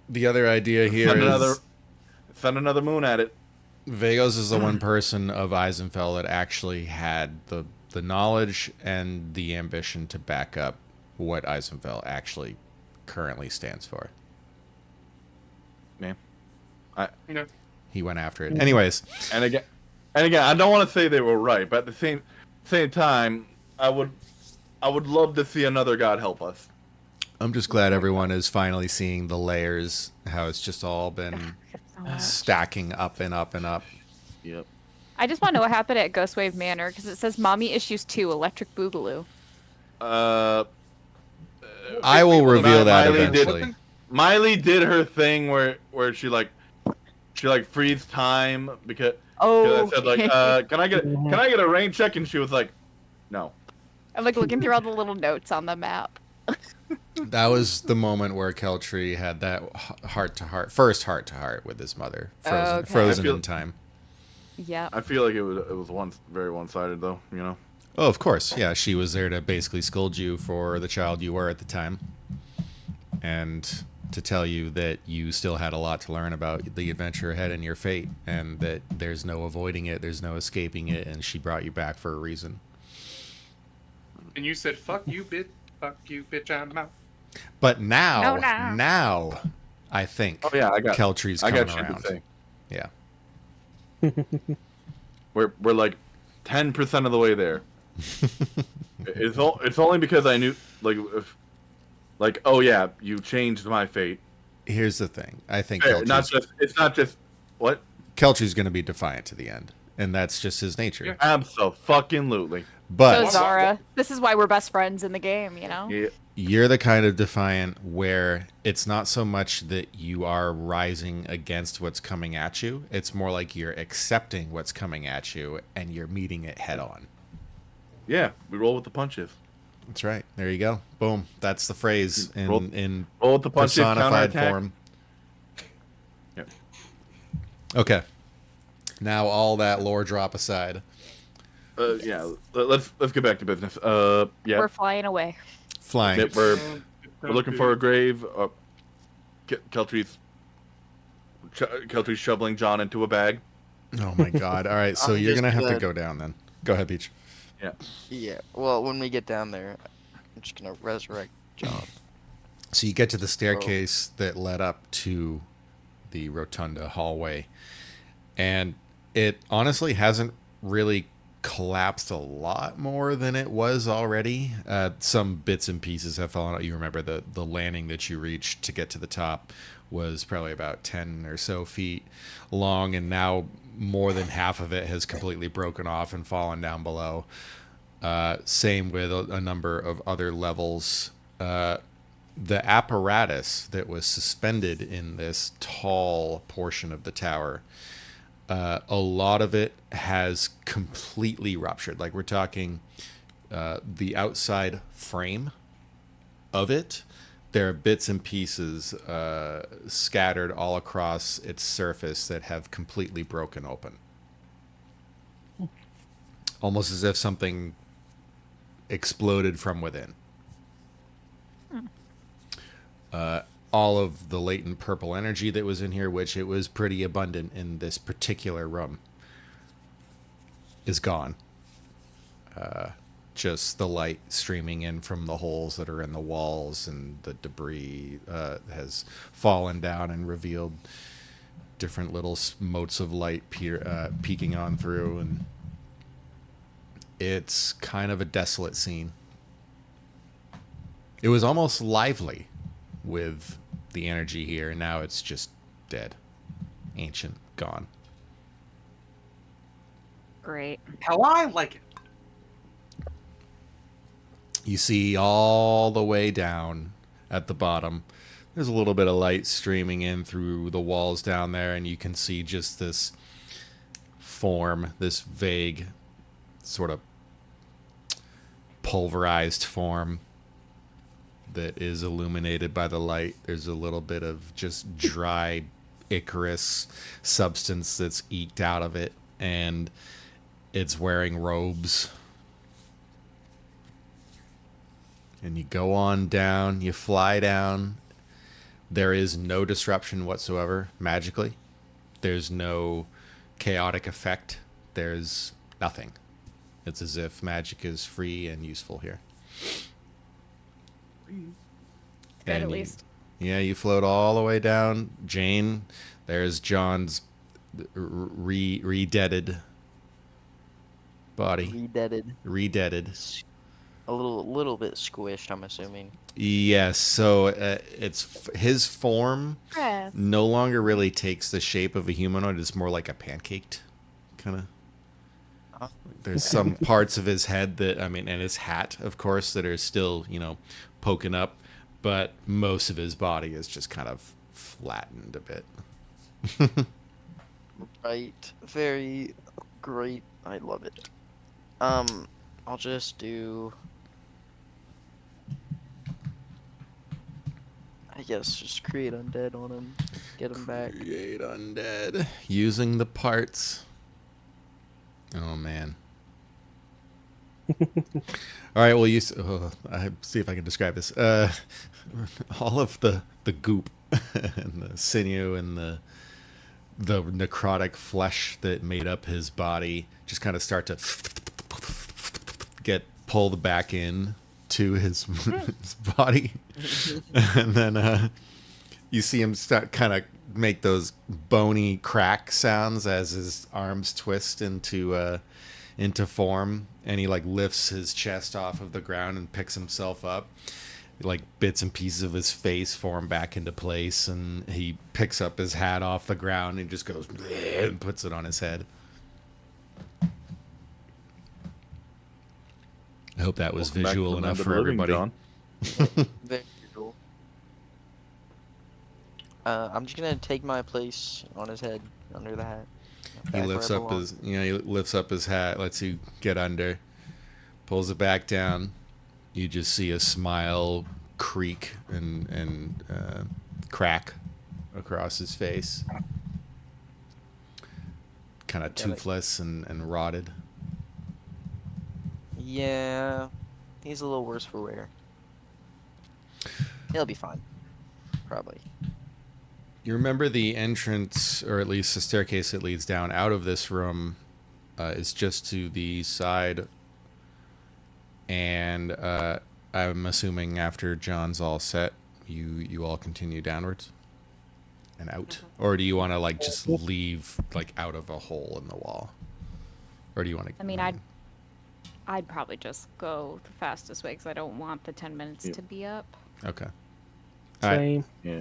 The other idea here is... Send another moon at it. Vagos is the one person of Eisenfell that actually had the knowledge and the ambition to back up what Eisenfell actually currently stands for. Man. He went after it. Anyways. And again, I don't want to say they were right, but at the same time, I would love to see another god help us. I'm just glad everyone is finally seeing the layers, how it's just all been stacking up and up and up. Yep. I just want to know what happened at Ghostwave Manor, because it says Mommy Issues 2, Electric Boogaloo. I will reveal that eventually. Miley did her thing where she freeze time because I said can I get a rain check, and she was like, no. I'm looking through all the little notes on the map. That was the moment where Keltree had that first heart to heart with his mother, Okay. frozen I feel- in time. Yep. I feel like it was very one sided though. You know. Oh, of course, yeah. She was there to basically scold you for the child you were at the time, and to tell you that you still had a lot to learn about the adventure ahead and your fate, and that there's no avoiding it, there's no escaping it, and she brought you back for a reason. And you said, "Fuck you, bitch! Fuck you, bitch! I'm out." But now, No. now, I think Oh yeah, Keltree's I coming got shit around. to say. Yeah. We're like 10% of the way there. It's only because I knew oh yeah, you changed my fate. Here's the thing. I think Fair, it's not just what? Keltree's going to be defiant to the end, and that's just his nature. Yeah. Absolutely. But So Zara, this is why we're best friends in the game, you know? Yeah. you're the kind of defiant where it's not so much that you are rising against what's coming at you. It's more like you're accepting what's coming at you and you're meeting it head on. Yeah, we roll with the punches. That's right. There you go. Boom. That's the phrase in Roll with the punches, personified counterattack. form. Yeah. Okay. Now all that lore drop aside. Yeah, let's get back to business. Yeah, We're flying away. Flying. we're looking for a grave. Keltree's shoveling John into a bag. Oh my god. All right, so I'm you're just going to have to gonna- go down then. Go ahead, Peach. Yeah. Yeah. Well, when we get down there, I'm just gonna resurrect John. So you get to the staircase that led up to the rotunda hallway, and it honestly hasn't really collapsed a lot more than it was already. Some bits and pieces have fallen out. You remember the landing that you reached to get to the top was probably about 10 or so feet long, and now more than half of it has completely broken off and fallen down below. Same with a number of other levels. The apparatus that was suspended in this tall portion of the tower, a lot of it has completely ruptured. Like, we're talking the outside frame of it. There are bits and pieces scattered all across its surface that have completely broken open. Almost as if something exploded from within. All of the latent purple energy that was in here, which it was pretty abundant in this particular room, is gone. Just the light streaming in from the holes that are in the walls, and the debris has fallen down and revealed different little motes of light peeking on through, and it's kind of a desolate scene. It was almost lively with the energy here, and now it's just dead, ancient, gone. Great. How I like it. You see all the way down at the bottom, there's a little bit of light streaming in through the walls down there, and you can see just this form, this vague sort of pulverized form that is illuminated by the light. There's a little bit of just dry Icarus substance that's eked out of it, and it's wearing robes. And you go on down, you fly down. There is no disruption whatsoever magically. There's no chaotic effect. There's nothing. It's as if magic is free and useful here. Good, And at you- least. Yeah, you float all the way down. Jane, there's John's re-deaded body. Redeaded. Re-deaded. A little bit squished, I'm assuming. Yes, so his form Yes. no longer really takes the shape of a humanoid. It's more like a pancaked kind of. There's some parts of his head that, and his hat, of course, that are still, poking up, but most of his body is just kind of flattened a bit. Right. Very great. I love it. I'll just do Yes, just create undead on him. Get him back. Create undead using the parts. Oh man. All right. Well, I see if I can describe this. All of the goop and the sinew and the necrotic flesh that made up his body just kind of start to get pulled back in to his body, and then you see him start kind of make those bony crack sounds as his arms twist into form, and he like lifts his chest off of the ground and picks himself up. Like bits and pieces of his face form back into place, and he picks up his hat off the ground and just goes and puts it on his head. I hope that was Welcome back to visual the enough land of for the living, everybody. John. Very cool. I'm just gonna take my place on his head, under the hat. He Back lifts where I up belong. he lifts up his hat, lets you get under, pulls it back down. You just see a smile creak and crack across his face. Kind of Damn it. toothless and rotted. Yeah, he's a little worse for wear. He'll be fine. Probably. You remember the entrance, or at least the staircase that leads down out of this room, is just to the side. And I'm assuming after John's all set, you all continue downwards and out, or do you want to like just leave like out of a hole in the wall, or do you want to? I mean, I'd probably just go the fastest way because I don't want the 10 minutes Yeah. to be up. Okay. All right. Same. Yeah.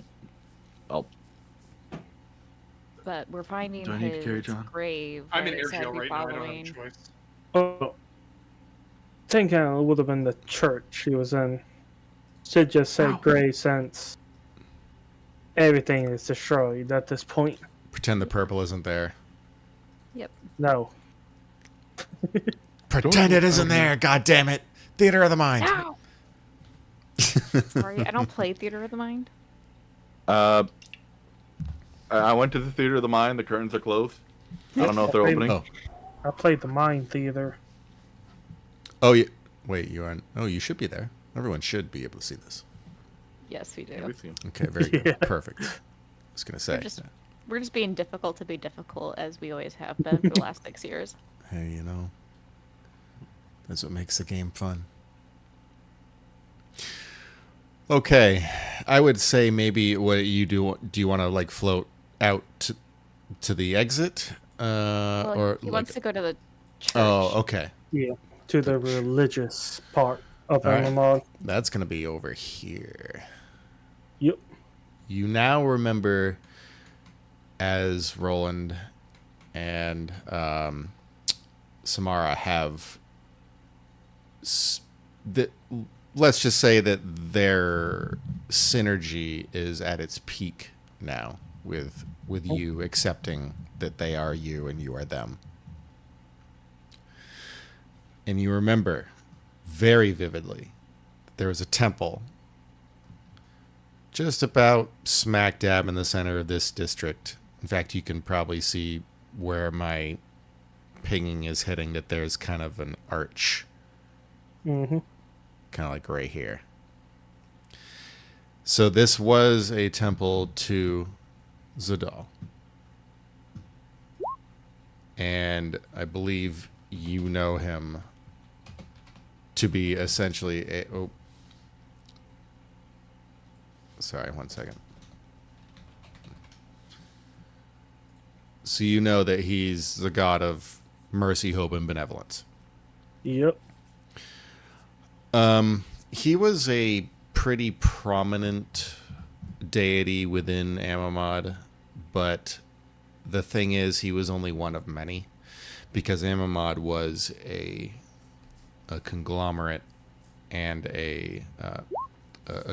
But we're finding Do I need to carry his John? grave. I'm in right? So I'd air jail be right now. I don't have a following- choice. Oh, I think it would have been the church he was in. Should just say Ow. gray since everything is destroyed at this point. Pretend the purple isn't there. No. Pretend it isn't there. God damn it! Theater of the mind. Ow! Sorry, I don't play Theater of the Mind. I went to the Theater of the Mind. The curtains are closed. I don't know if they're Maybe. opening. Oh. I played the Mind Theater. Oh, you wait. You aren't. Oh, you should be there. Everyone should be able to see this. Yes, we do. Yeah, we see 'em. Okay, very good. Yeah. Perfect. I was gonna say. We're just being difficult to be difficult as we always have been for the last 6 years. Hey, you know, that's what makes the game fun. Okay, I would say maybe what you do. Do you want to like float out to the exit, Well, or he like? wants to go to the church. Oh, okay. Yeah. To the religious part of All right. MMO. That's gonna be over here. Yep. You now remember as Roland and Samara have let's just say that their synergy is at its peak now with you accepting that they are you and you are them. And you remember very vividly there was a temple just about smack dab in the center of this district. In fact, you can probably see where my pinging is hitting that there's kind of an arch, Mm-hmm. kind of like right here. So this was a temple to Zadal. And I believe you know him to be essentially a... Oh, sorry, 1 second. So you know that he's the god of mercy, hope, and benevolence. Yep. He was a pretty prominent deity within Amamad, but the thing is, he was only one of many, because Amamad was a conglomerate and a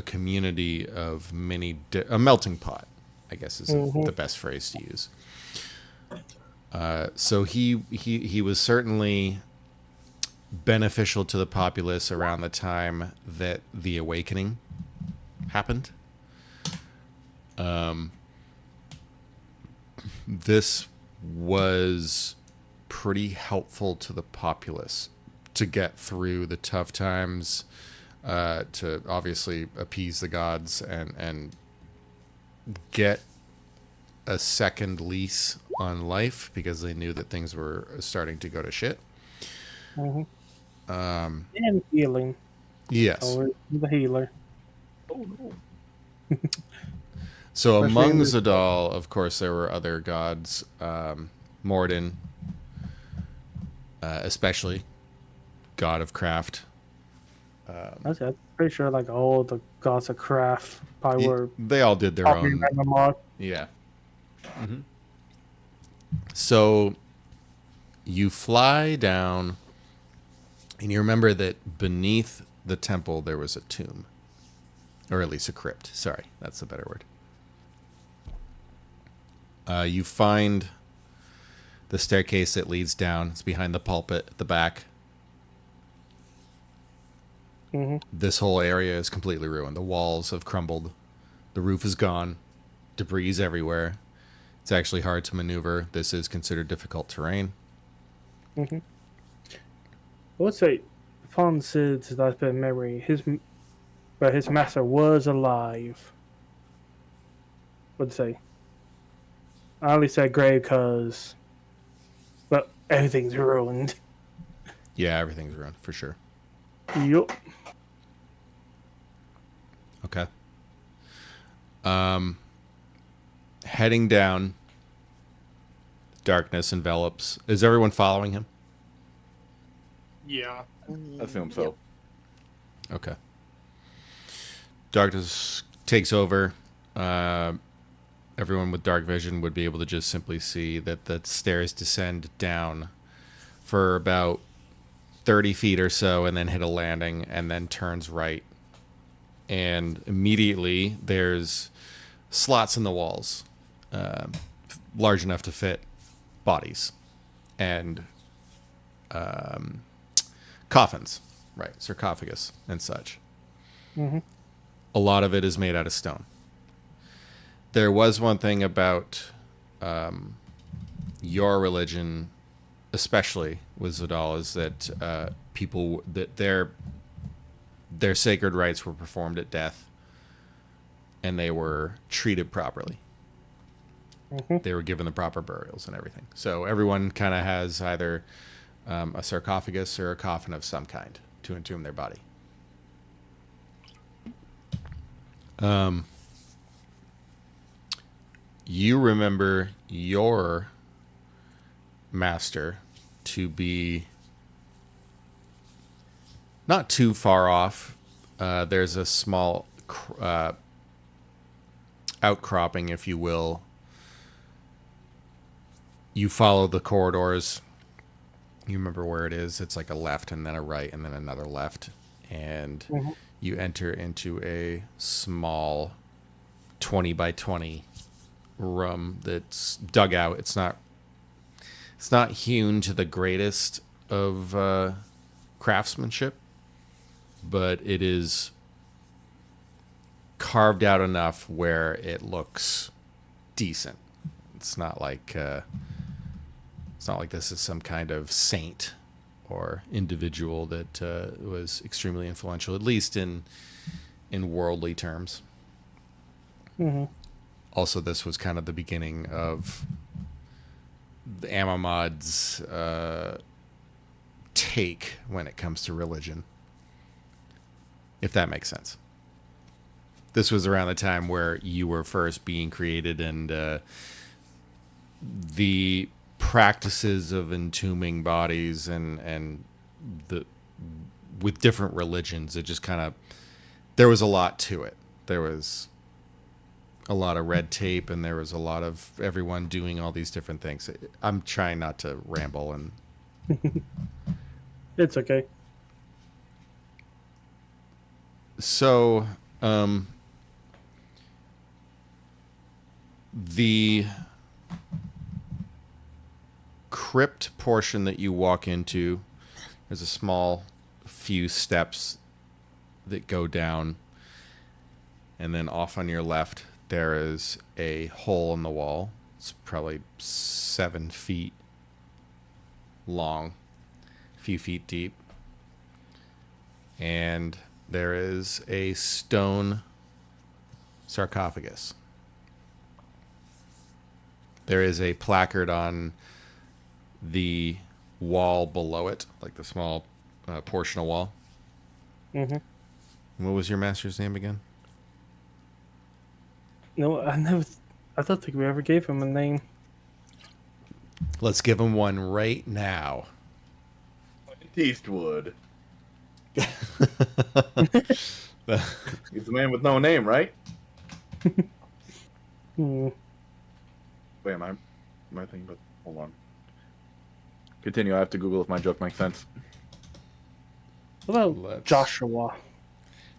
community of many, a melting pot, I guess is the best phrase to use. So he was certainly beneficial to the populace around the time that the awakening happened. This was pretty helpful to the populace to get through the tough times, to obviously appease the gods and get a second lease on life because they knew that things were starting to go to shit. And healing. Yes. So the healer. Oh no. So Especially among in the this- Zadal, of course, there were other gods. Morden, especially, god of craft. That's it. Pretty sure like all the gods of craft probably were They all did their probably own. Ragnarok. Yeah. So you fly down, and you remember that beneath the temple there was a tomb, or at least a crypt. Sorry, that's a better word. You find the staircase that leads down. It's behind the pulpit at the back. This whole area is completely ruined. The walls have crumbled. The roof is gone. Debris is everywhere. It's actually hard to maneuver. This is considered difficult terrain. I would say, upon Sid's last bit of memory, his master was alive. Would say. I only said grave because, but everything's ruined. Yeah, everything's ruined for sure. Yup. Okay. Heading down. Darkness envelops. Is everyone following him? Yeah. Assume so. Okay. Darkness takes over. Everyone with dark vision would be able to just simply see that the stairs descend down for about 30 feet or so and then hit a landing and then turns right. And immediately there's slots in the walls, large enough to fit bodies and coffins, right? Sarcophagus and such. A lot of it is made out of stone. There was one thing about your religion, especially with Zadal, is that people that their sacred rites were performed at death, and they were treated properly. They were given the proper burials and everything. So everyone kind of has either a sarcophagus or a coffin of some kind to entomb their body. You remember your master to be not too far off. There's a small outcropping, if you will. You follow the corridors. You remember where it is. It's like a left and then a right and then another left. And you enter into a small 20 by 20 room that's dug out. It's not hewn to the greatest of craftsmanship, but it is carved out enough where it looks decent. It's not like this is some kind of saint or individual that was extremely influential, at least in worldly terms. Also, this was kind of the beginning of the Amamod's take when it comes to religion, if that makes sense. This was around the time where you were first being created, and the practices of entombing bodies and with different religions, it just kind of, there was a lot to it. There was a lot of red tape, and there was a lot of everyone doing all these different things. I'm trying not to ramble, and It's okay. so the crypt portion that you walk into, there's a small few steps that go down, and then off on your left there is a hole in the wall. It's probably 7 feet long, a few feet deep. And there is a stone sarcophagus. There is a placard on the wall below it, like the small portion of wall. Mm-hmm. What was your master's name again? No, I don't think we ever gave him a name. Let's give him one right now. Eastwood. He's the man with no name, right? Hmm. Wait, am I thinking about... Hold on. Continue. I have to Google if my joke makes sense. What about Let's- Joshua?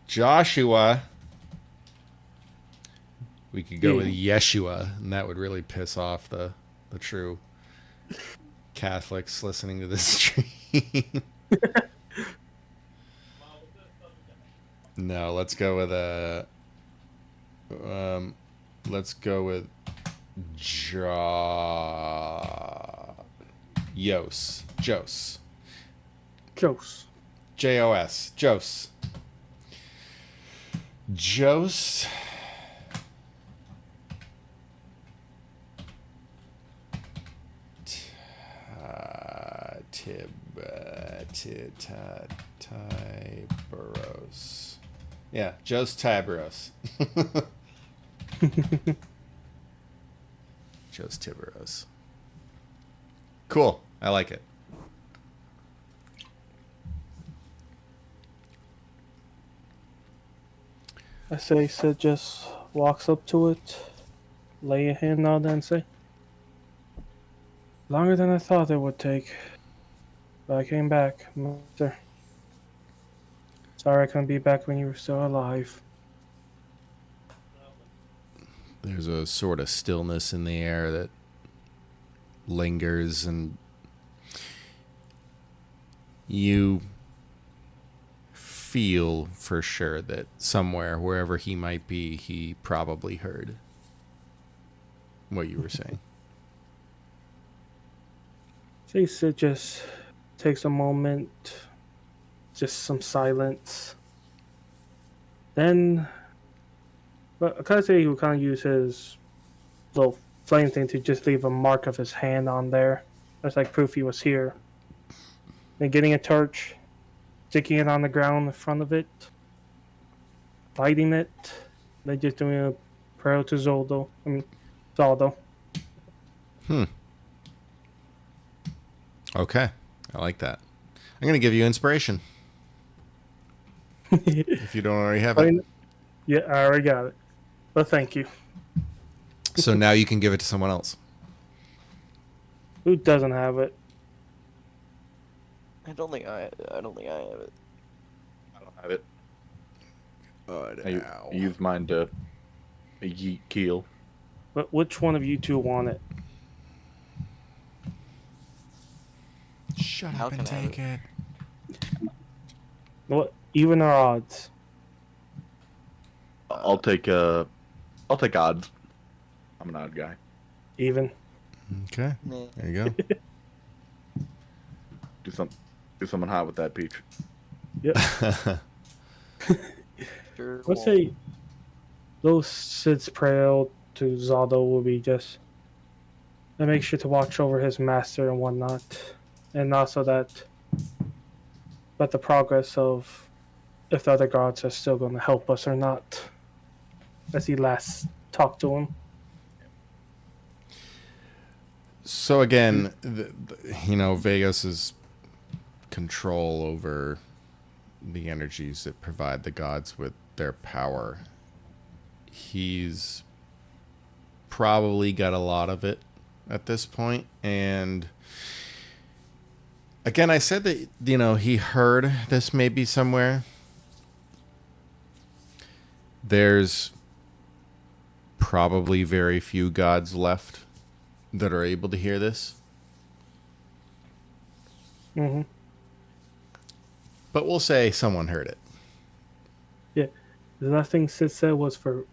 Joshua. We could go with Yeah. Yeshua, and that would really piss off the true Catholics listening to this stream. No, let's go with Jos. Jos. Jos. Jos. Jos. Tiberos. Yeah, Jos Tiberos. Jos Tiberos. Cool. I like it. I say Sid just walks up to it, lay a hand on it, and say, "Longer than I thought it would take, but I came back, Master. Sorry I couldn't be back when you were still alive." There's a sort of stillness in the air that lingers, and you feel for sure that somewhere, wherever he might be, he probably heard what you were saying. Say Sid just takes a moment, just some silence. Then, but I kind of say he would kind of use his little flame thing to just leave a mark of his hand on there. That's like proof he was here. Then getting a torch, sticking it on the ground in front of it, lighting it, then just doing a prayer to Zoldo. Zaldo. Okay. I like that. I'm going to give you inspiration if you don't already have it. Yeah, I already got it. But thank you. So now you can give it to someone else. Who doesn't have it? I don't think I have it. I don't have it. I used mine to yeet keel. But which one of you two want it? Shut How up and can I have take it. What? Even or odds? I'll take odds. I'm an odd guy. Even. Okay. Meh. There you go. Do something hot with that peach. Yep. Sure Let's won't. say those Sid's prayer to Zaldo will be just to make sure to watch over his master and whatnot. And also but the progress of if the other gods are still going to help us or not. As he last talked to him. So again, Vegas's control over the energies that provide the gods with their power. He's probably got a lot of it at this point, and again, I said that he heard this maybe somewhere. There's probably very few gods left that are able to hear this. Mm-hmm. But we'll say someone heard it. Yeah. The last thing Sid said was for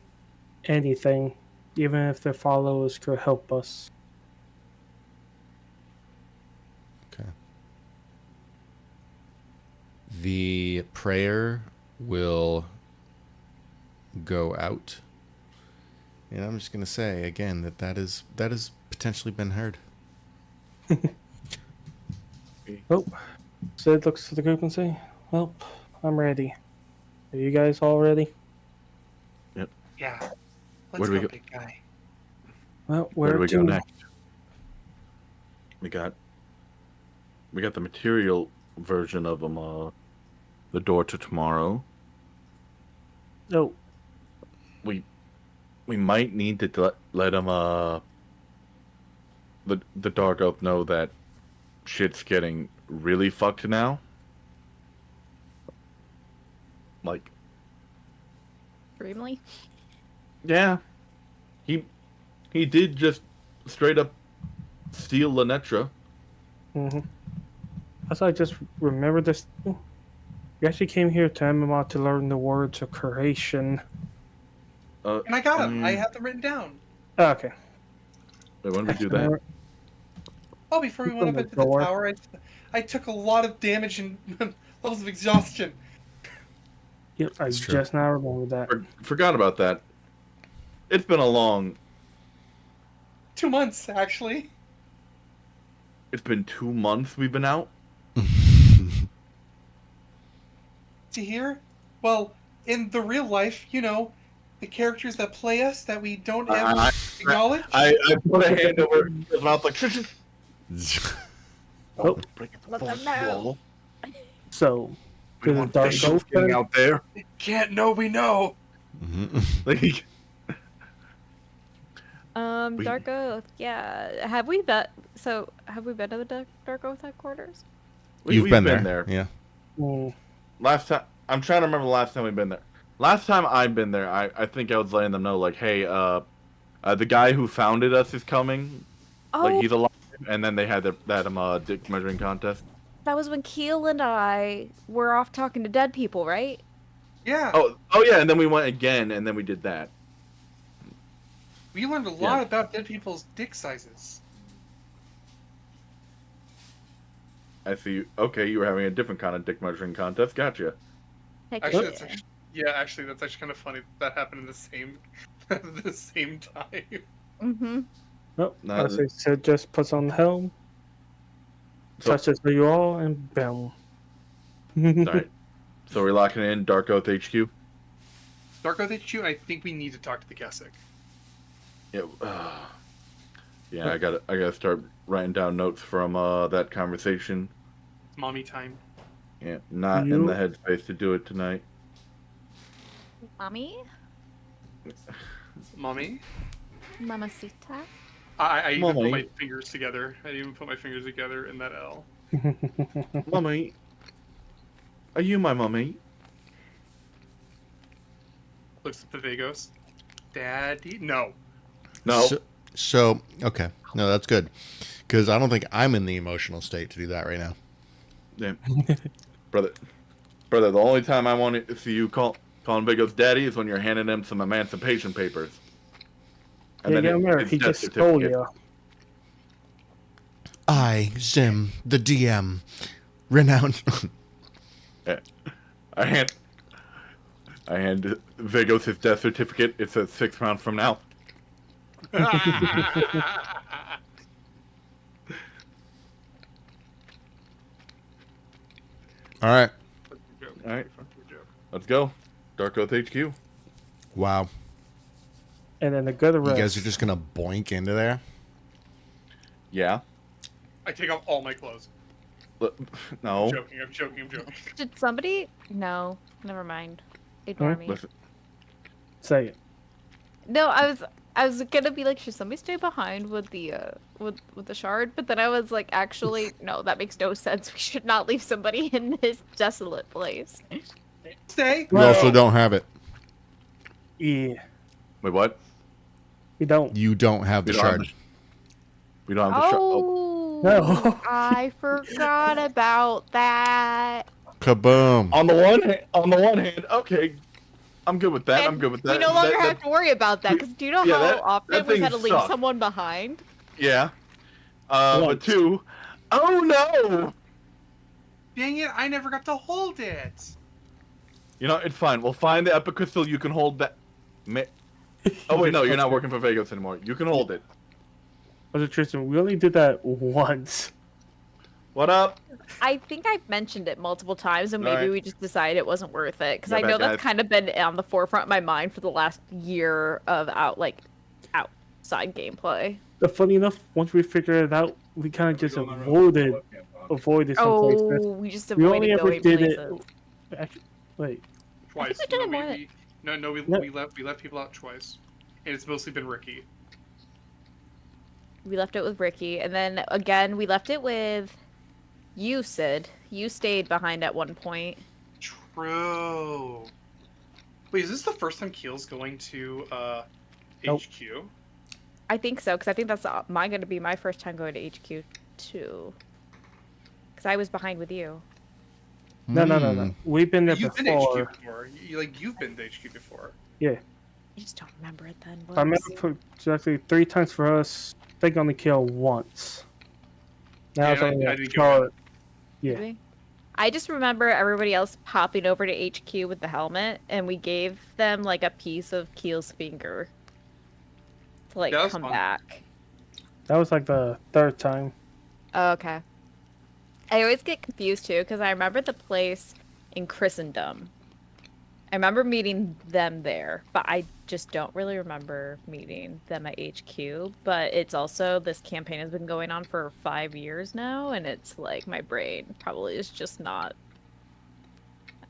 anything, even if the followers could help us. Okay. The prayer will go out. And I'm just going to say again that is potentially been heard. Oh, Sid looks to the group and say, "Well, I'm ready. Are you guys all ready?" Yeah. Where Let's do we go, go? big guy. Well, Where do we go to? next? We got the material version of them. The door to tomorrow. Oh, We might need to let him the dark elf know that shit's getting really fucked now. Like, Extremely. yeah, he did just straight up steal Lenetra. mm-hmm. As I just remembered this. You actually came here to MMR to learn the words of creation. And I got them. I have them written down. Oh, okay. Wait, when did we do that? Oh, before we went up Open the into the door. tower, I took a lot of damage and levels of exhaustion. Yep, I That's true. just now remembered that. Forgot about that. It's been a long. 2 months, actually. It's been 2 months we've been out. To hear? Well, in the real life, you know, the characters that play us that we don't ever acknowledge. I put a hand over his mouth like. Oh. Break the Let them fourth know. wall. So, We did the want dark visuals elf getting then? out there. Can't know we know. Like, we- Dark Oath. Yeah. Have we been to the Dark Oath headquarters? You've we've been there. Yeah. Mm, Last time, I'm trying to remember the last time we've been there. Last time I've been there, I think I was letting them know, like, hey, the guy who founded us is coming. Oh, Like, he's alive. And then they had that dick measuring contest. that was when Keel and I were off talking to dead people, right? Yeah, Oh yeah, and then we went again, and then we did that. we learned a lot about dead people's dick sizes. I see. Okay, you were having a different kind of dick measuring contest. Gotcha. Heck Actually, yeah. that's actually kind of funny that happened in the same the same time. Mm-hmm. oh, No, as I said, just puts on the helm, So, touches who you all, and boom. alright. So we're locking in Dark Oath HQ. Dark Oath HQ, I think we need to talk to the Kessick. Yeah. Yeah, I gotta start writing down notes from that conversation. Mommy time. Yeah, not in You- the headspace to do it tonight. Mommy? Mommy? Mamacita? I even put Mommy. my fingers together. I even put my fingers together in that L. Mummy, are you my mummy? Looks at the Vagos. Daddy? No. No. So okay. No, that's good. Because I don't think I'm in the emotional state to do that right now. Yeah. brother. The only time I want to see you calling Vigos daddy is when you're handing him some emancipation papers. Yeah, then remember, his he death just stole certificate. you. I, Zim, the DM, renowned. Yeah. I hand Vigos his death certificate. It says 6 rounds from now. All right. All right. Let's go. Dark Oath HQ. Wow. And then the good You rest. guys are just gonna boink into there? Yeah. I take off all my clothes. No. I'm joking. Did somebody? No, never mind. Ignore me. Listen. Say it. No, I was gonna be like, should somebody stay behind with the with the shard? But then I was like, actually, no, that makes no sense. We should not leave somebody in this desolate place. Stay. You Well- also don't have it. Yeah, Wait, what? we don't. You don't have the We don't have shard. We don't have the shard. Oh, No. I forgot about that. Kaboom. On the one hand, okay. I'm good with that. And I'm good with that. We no longer That- have to worry about that, because do you know Yeah, how that often we've thing had to leave sucked. someone behind? Yeah. But Once. 2. Oh no! Dang it! I never got to hold it. You know, it's fine. We'll find the epic crystal. You can hold that. Oh wait, no, you're not working for Vegas anymore. You can hold it. Was it Tristan? We only did that once. What up? I think I've mentioned it multiple times, and maybe Alright. we just decided it wasn't worth it. Because My I bad, know that's guys. kind of been on the forefront of my mind for the last year of outside gameplay. But funny enough, once we figured it out, we kind of just avoided some places. We just We only avoided ever going did places. it. Actually, wait. Twice. we've done No, it more we left people out twice, and it's mostly been Ricky. We left it with Ricky, and then again we left it with you, Sid. You stayed behind at one point. True. Wait, is this the first time Keel's going to Nope. HQ? I think so, because I think that's going to be my first time going to HQ too. Because I was behind with you. No. We've been there You've been to before. HQ before. You've been to HQ before. Yeah. I just don't remember it then. I remember exactly 3 times for us. I think only kill once. Now Yeah, it's only I a didn't char- get Yeah. Maybe? I just remember everybody else popping over to HQ with the helmet, and we gave them like a piece of Keel's finger to like Yeah, that was come fun. back. That was like the 3rd time. Oh, okay. I always get confused too, because I remember the place in Christendom. I remember meeting them there, but I just don't really remember meeting them at HQ. But it's also, this campaign has been going on for 5 years now, and it's like my brain probably is just not.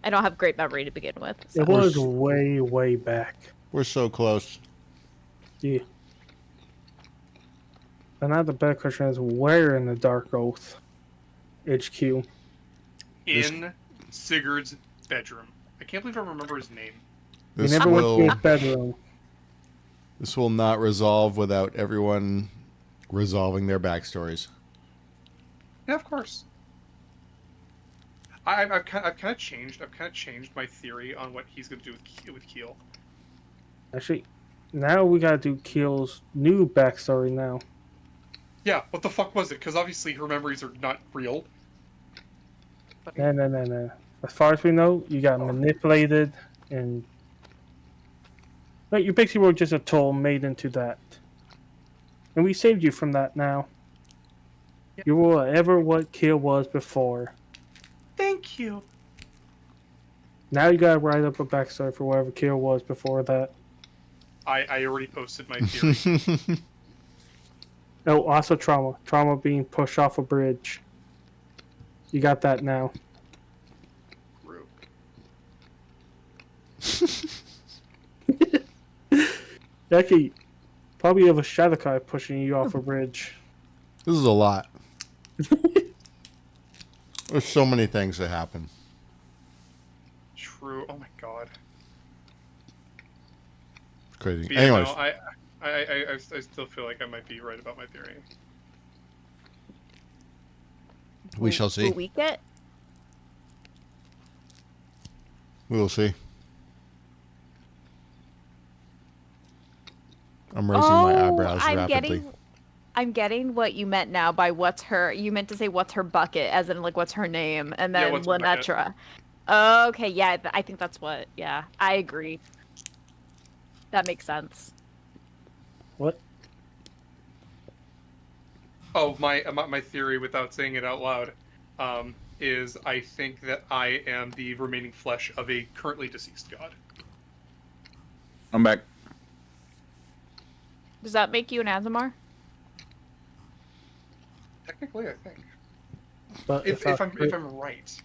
I don't have great memory to begin with. So. It was way, way back. We're so close. Yeah. And now the better question is, where in the Dark Oath HQ? In Sigurd's bedroom. I can't believe I remember his name. We This never went to will his bedroom. this will not resolve without everyone resolving their backstories. Yeah, of course. I've kind of changed my theory on what he's gonna do with Keel. Actually, now we gotta do Keel's new backstory now. Yeah, what the fuck was it? Because obviously her memories are not real. No. As far as we know, you got manipulated and... Like, you basically were just a tool made into that. And we saved you from that now. Yep. You were ever what Keel was before. Thank you. Now you gotta write up a backstory for whatever Keel was before that. I already posted my theory. Oh, also trauma. Trauma being pushed off a bridge. You got that now. Group. Actually, probably have a Shadowkai pushing you off a bridge. This is a lot. There's so many things that happen. True. Oh my god. Crazy. But yeah, Anyways, no, I still feel like I might be right about my theory. we shall see. Will we get? We will see. I'm raising my eyebrows rapidly. I'm getting what you meant now by what's her. You meant to say what's her bucket, as in like what's her name, and Yeah, then what's her bucket. Lenetra. Okay, yeah, I think that's what. Yeah, I agree. That makes sense. What? Oh, my theory, without saying it out loud, is I think that I am the remaining flesh of a currently deceased god. I'm back. Does that make you an Azamar? Technically, I think. But If I'm right.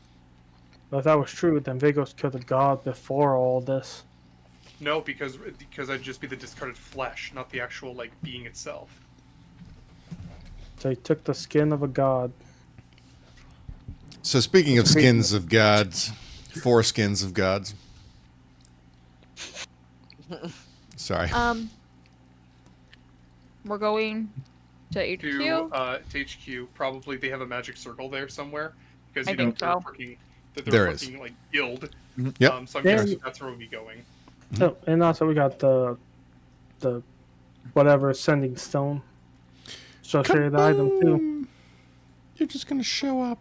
if that was true, then Vigos killed a god before all this. No, because I'd just be the discarded flesh, not the actual like being itself. So he took the skin of a god. So speaking of skins of gods, 4 skins of gods. Sorry. We're going to HQ. To HQ, probably they have a magic circle there somewhere because I you know think they're so. working. There They're is. working like guild. Yep. So I'm Yeah. guessing that's where we'll be going. Oh, and also we got the whatever sending stone associated item too. Kaboom! You're just gonna show up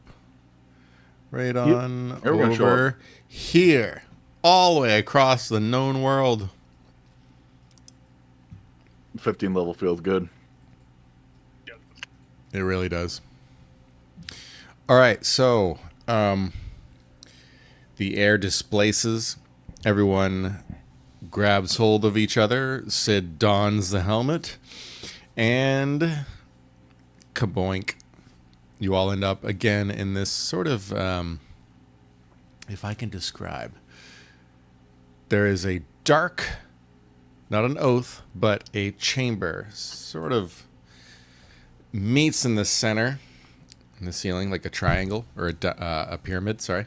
right Yep. on Yeah, we're gonna show over here, all the way across the known world. 15 level feels good. It really does. All right, so the air displaces. Everyone grabs hold of each other. Sid dons the helmet, and kaboink! You all end up again in this sort of, if I can describe, there is a dark, not an oath, but a chamber, sort of meets in the center, in the ceiling, like a triangle or a pyramid. Sorry,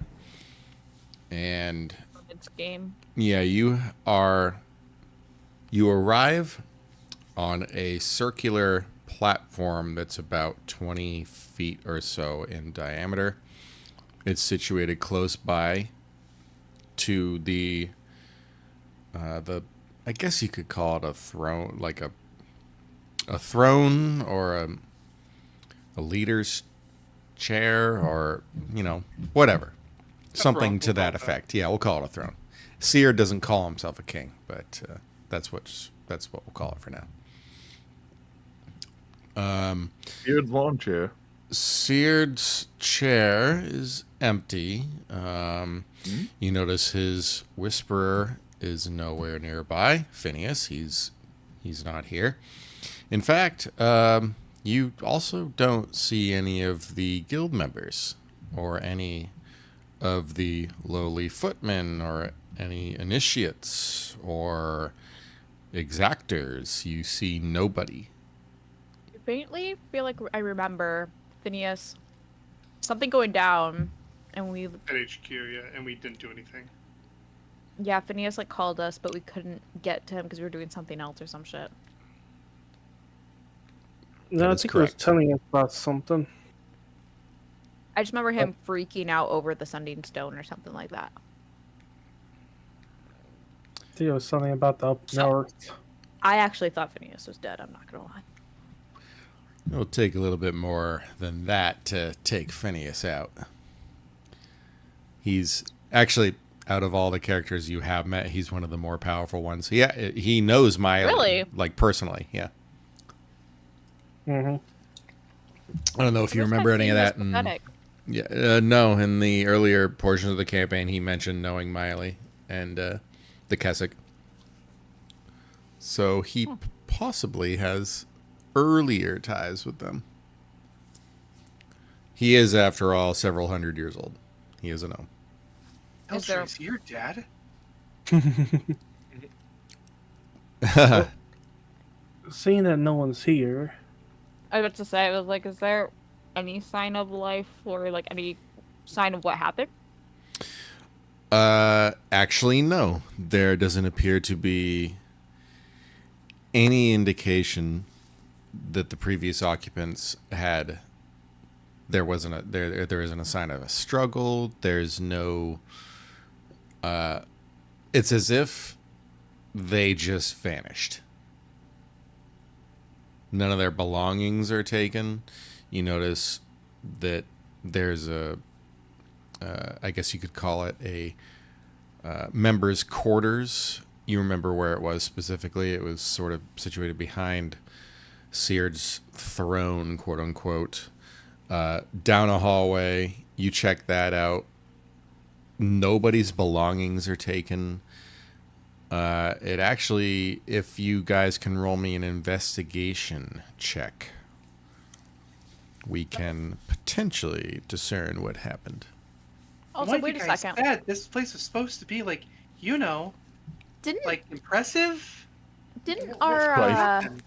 and It's game. yeah, you arrive on a circular platform that's about 20 feet or so in diameter. It's situated close by to the I guess you could call it a throne, like a throne or a leader's chair, or whatever, something throne, to we'll that call it that. effect. Yeah, we'll call it a throne. Seer doesn't call himself a king, but that's what we'll call it for now. Beard's lawn chair. Seared's chair is empty. You notice his whisperer is nowhere nearby. Phineas, he's not here. In fact, you also don't see any of the guild members or any of the lowly footmen or any initiates or exactors. You see nobody. Faintly feel like I remember Phineas, something going down, and we, At HQ, yeah, and we didn't do anything. yeah, Phineas like called us, but we couldn't get to him because we were doing something else or some shit. No, That I is think he was correct. telling us about something. I just remember him freaking out over the sending stone or something like that. I think it was something about the up north. I actually thought Phineas was dead. I'm not gonna lie. It'll take a little bit more than that to take Phineas out. He's actually, out of all the characters you have met, he's one of the more powerful ones. Yeah, he knows Miley. Really? Like, personally, yeah. Mm-hmm. I don't know if you This remember might any of seem that. less pathetic. Yeah, no, in the earlier portions of the campaign, he mentioned knowing Miley and the Keswick. So he possibly has earlier ties with them. He is, after all, several hundred years old. He is a gnome. Is there- Eltrace, your dad? Seeing that no one's here, I was about to say, I was like, is there any sign of life or like any sign of what happened? Actually, no. There doesn't appear to be any indication that the previous occupants had. There isn't a sign of a struggle. There's no. It's as if they just vanished. None of their belongings are taken. You notice that there's I guess you could call it a members' quarters. You remember where it was specifically? It was sort of situated behind Seared's throne, quote unquote. Down a hallway. You check that out. Nobody's belongings are taken. It actually, if you guys can roll me an investigation check, we can potentially discern what happened. Also, Why wait you a guys second. said this place was supposed to be like, Didn't impressive. didn't What our happened?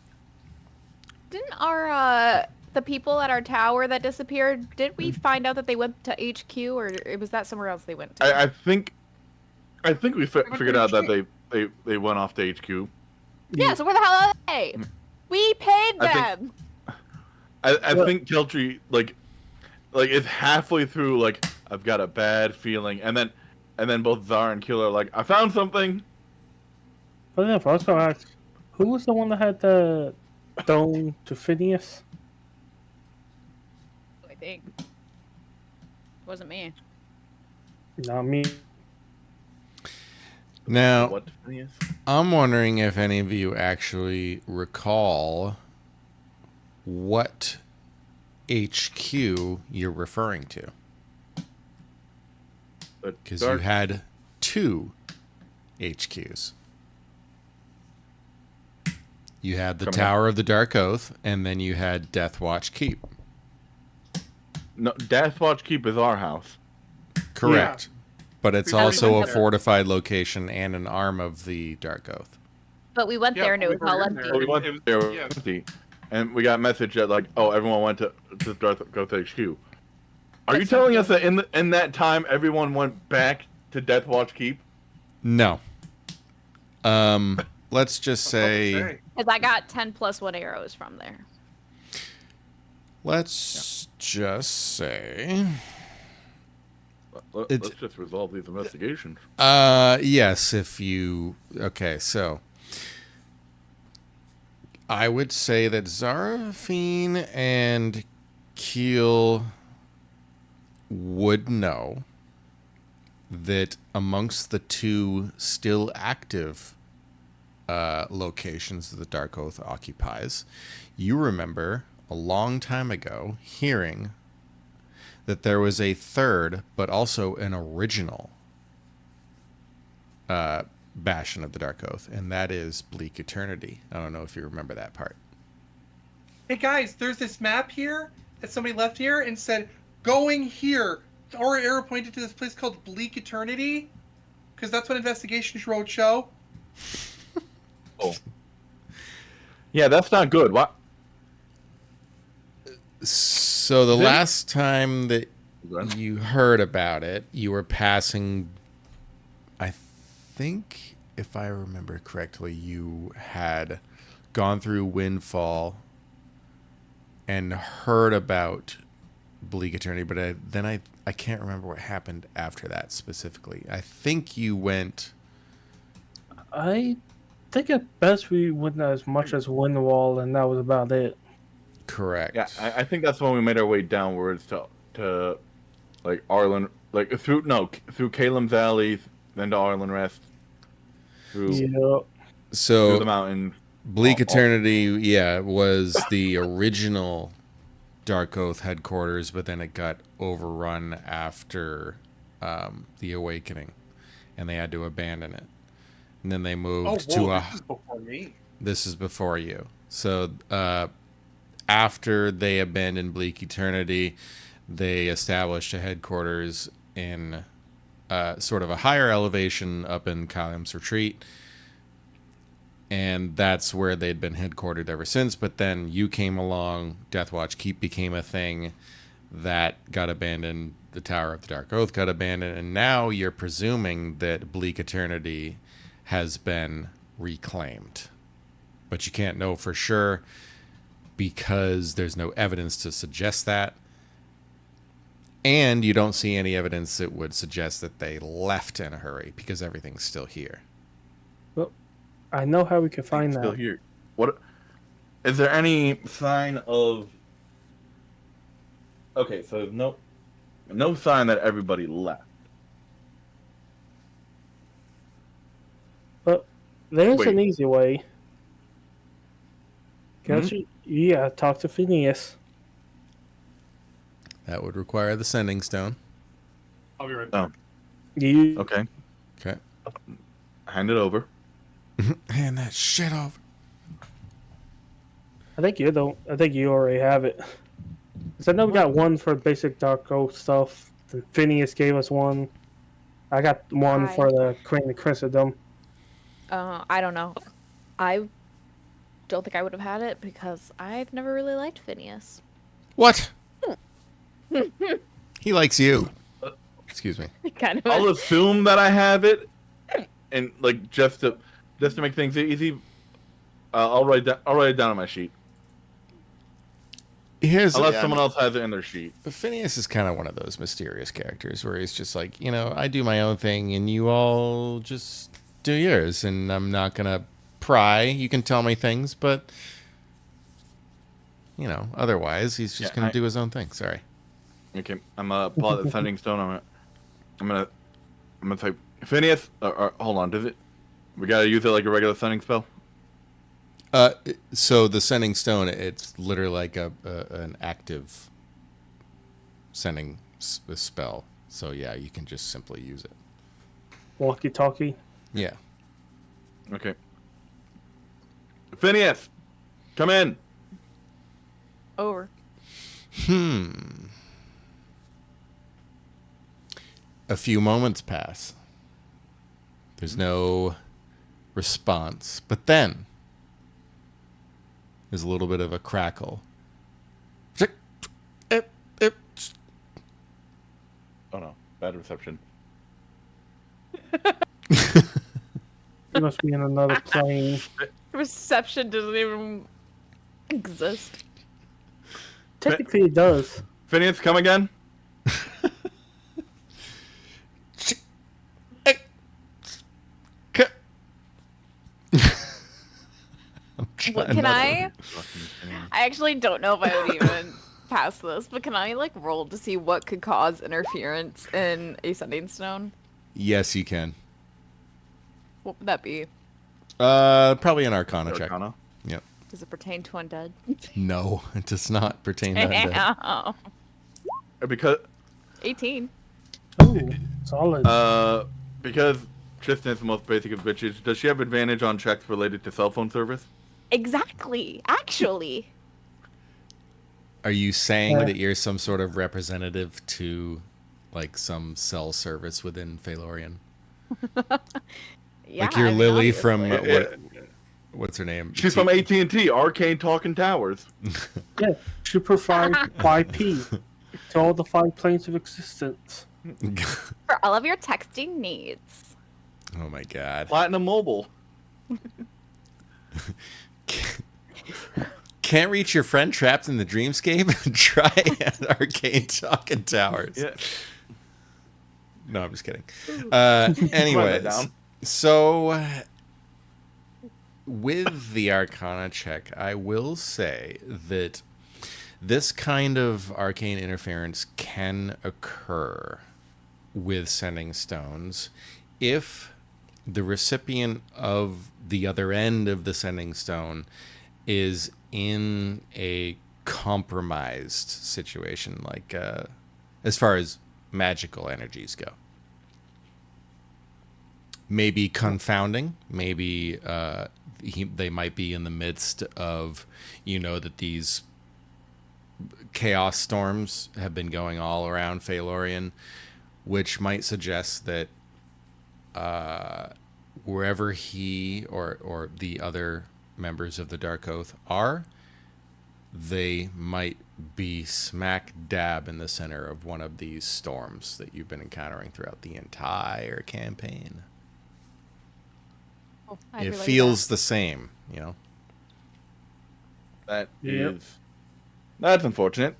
the people at our tower that disappeared, did we find out that they went to HQ, or was that somewhere else they went to? I think we figured out that they went off to HQ. Yeah, so where the hell are they? We paid I think- them. I think Keltry like is halfway through, like, I've got a bad feeling, and then both Zara and Killer are like, I found something. But enough, I was gonna ask, who was the one that had the stone to Phineas? I think. It wasn't me. Not me. Now, What? Yes. I'm wondering if any of you actually recall what HQ you're referring to. Because you had 2 HQs. You had the Tower of the Dark Oath, and then you had Deathwatch Keep. No, Deathwatch Keep is our house. Correct. But it's We already also a went there. fortified location and an arm of the Dark Oath. But we went there and it was we all were in empty. there. We went It was- there, it was yeah. empty, and we got a message that like, oh, everyone went to Deathwatch HQ. Are you That's telling not us that in that time everyone went back to Deathwatch Keep? No. Let's just say... Because I got 10 plus 1 arrows from there. Let's just say... Let's just resolve these investigations. Yes, if you... Okay, so... I would say that Zarafine and Keel would know that amongst the 2 still active locations that the Dark Oath occupies, you remember a long time ago hearing that there was a 3rd, but also an original Bastion of the Dark Oath, and that is Bleak Eternity. I don't know if you remember that part. Hey guys, there's this map here that somebody left here and said, going here. Or arrow pointed to this place called Bleak Eternity. Because that's what Investigations Road show. Oh. Yeah, that's not good. What? So the last time that you heard about it, you were passing... I think, if I remember correctly, you had gone through Windfall and heard about Bleak Eternity, but I can't remember what happened after that specifically. I think you went... I think at best we went as much as Windwall, and that was about it. Correct. Yeah, I think that's when we made our way downwards to like Arlen, like through Calem's Alley, then to Arlen Rest, through So the mountains. Bleak Eternity, yeah, was the original Dark Oath headquarters, but then it got overrun after the Awakening, and they had to abandon it. And then they moved to a... This is before me. This is before you. So after they abandoned Bleak Eternity, they established a headquarters in sort of a higher elevation up in Kalim's Retreat. And that's where they'd been headquartered ever since. But then you came along, Deathwatch Keep became a thing, that got abandoned, the Tower of the Dark Oath got abandoned, and now you're presuming that Bleak Eternity has been reclaimed. But you can't know for sure because there's no evidence to suggest that. And you don't see any evidence that would suggest that they left in a hurry because everything's still here. Well, I know how we can find Still that. here. What? Is there any sign of? Okay, so there's no sign that everybody left. But there's Wait. an easy way. Yeah, talk to Phineas. That would require the Sending Stone. I'll be right back. You Okay, Okay. hand it over. Hand that shit over. I think you already have it. 'Cause I know we got one for basic Dark Oath stuff. Then Phineas gave us one. I got one Hi. for the Crane of Christendom. I don't know. I don't think I would have had it because I've never really liked Phineas. What? He likes you. Excuse me. Kind of. I'll assume that I have it, and like just to make things easy, I'll write it down on my sheet. Here's Unless someone else has it in their sheet. But Phineas is kind of one of those mysterious characters where he's just like, I do my own thing and you all just do yours, and I'm not gonna pry. You can tell me things, but otherwise he's just gonna do his own thing. Sorry. Okay, I'm gonna pull out the sending stone. I'm gonna say, Phineas. Hold on, does it? We gotta use it like a regular sending spell. So the sending stone, it's literally like an active sending spell. So yeah, you can just simply use it. Walkie-talkie. Yeah. Okay. Phineas, come in. Over. A few moments pass. There's no response, but then there's a little bit of a crackle. Oh no, bad reception. He must be in another plane. Reception doesn't even exist. Technically, it does. Phineas, come again. What can I actually don't know if I would even pass this, but can I like roll to see what could cause interference in a sending stone? Yes, you can. What would that be? Probably an Arcana check. Arcana. Yep. Does it pertain to undead? No, it does not pertain to undead. Damn. Because 18. Oh, solid. because Tristan is the most basic of bitches. Does she have advantage on checks related to cell phone service? Exactly. Actually. Are you saying that you're some sort of representative to, like, some cell service within Phalorian? Yeah. Like you're I mean, Lily from obviously. what's her name? She's from AT&T, Arcane Talking Towers. Yeah, she provides 5P to all the 5 planes of existence. For all of your texting needs. Oh my god. Platinum Mobile. Can't reach your friend trapped in the dreamscape? Try at Arcane Talking Towers. Yeah. No, I'm just kidding. Write that Anyways, down. so with the Arcana check, I will say that this kind of arcane interference can occur with sending stones if the recipient of the other end of the sending stone is in a compromised situation, like as far as magical energies go. Maybe confounding, maybe they might be in the midst of, that these chaos storms have been going all around Phalorian, which might suggest that wherever he or the other members of the Dark Oath are, they might be smack dab in the center of one of these storms that you've been encountering throughout the entire campaign. Oh, I It relate feels the same, That Yep. is... That's unfortunate.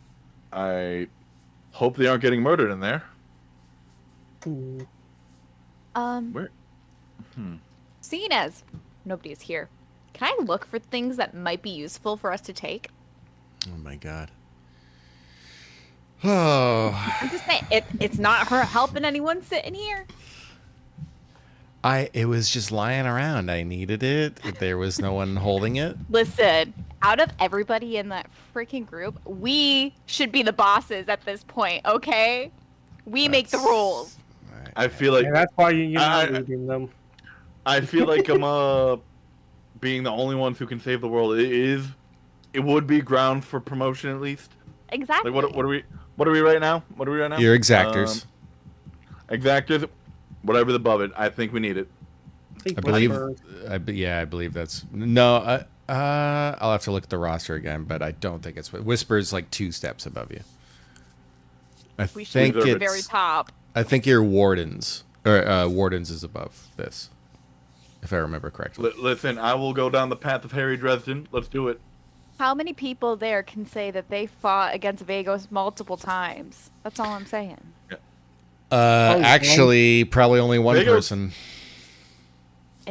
I hope they aren't getting murdered in there. Hmm. Where? Seeing as nobody is here, can I look for things that might be useful for us to take? Oh my god. Oh, I'm just saying, it's not her helping anyone sitting here. it was just lying around. I needed it. There was no one holding it. Listen, out of everybody in that freaking group, we should be the bosses at this point, okay? We make the rules. I feel like And that's why you're not I- leading them. I feel like I'm being the only ones who can save the world. It would be ground for promotion at least. Exactly. Like what are we right now? What are we right now? You're exactors. Exactors. Whatever's above it, I think we need it. think I believe. Whisper- I believe that's no. I'll have to look at the roster again, but I don't think it's Whisper's like 2 steps above you. I We should think be at the it's. very top. I think your Wardens or Wardens is above this, if I remember correctly. Listen, I will go down the path of Harry Dresden. Let's do it. How many people there can say that they fought against Vagos multiple times? That's all I'm saying. Oh, well. Actually, probably only one There you go. person.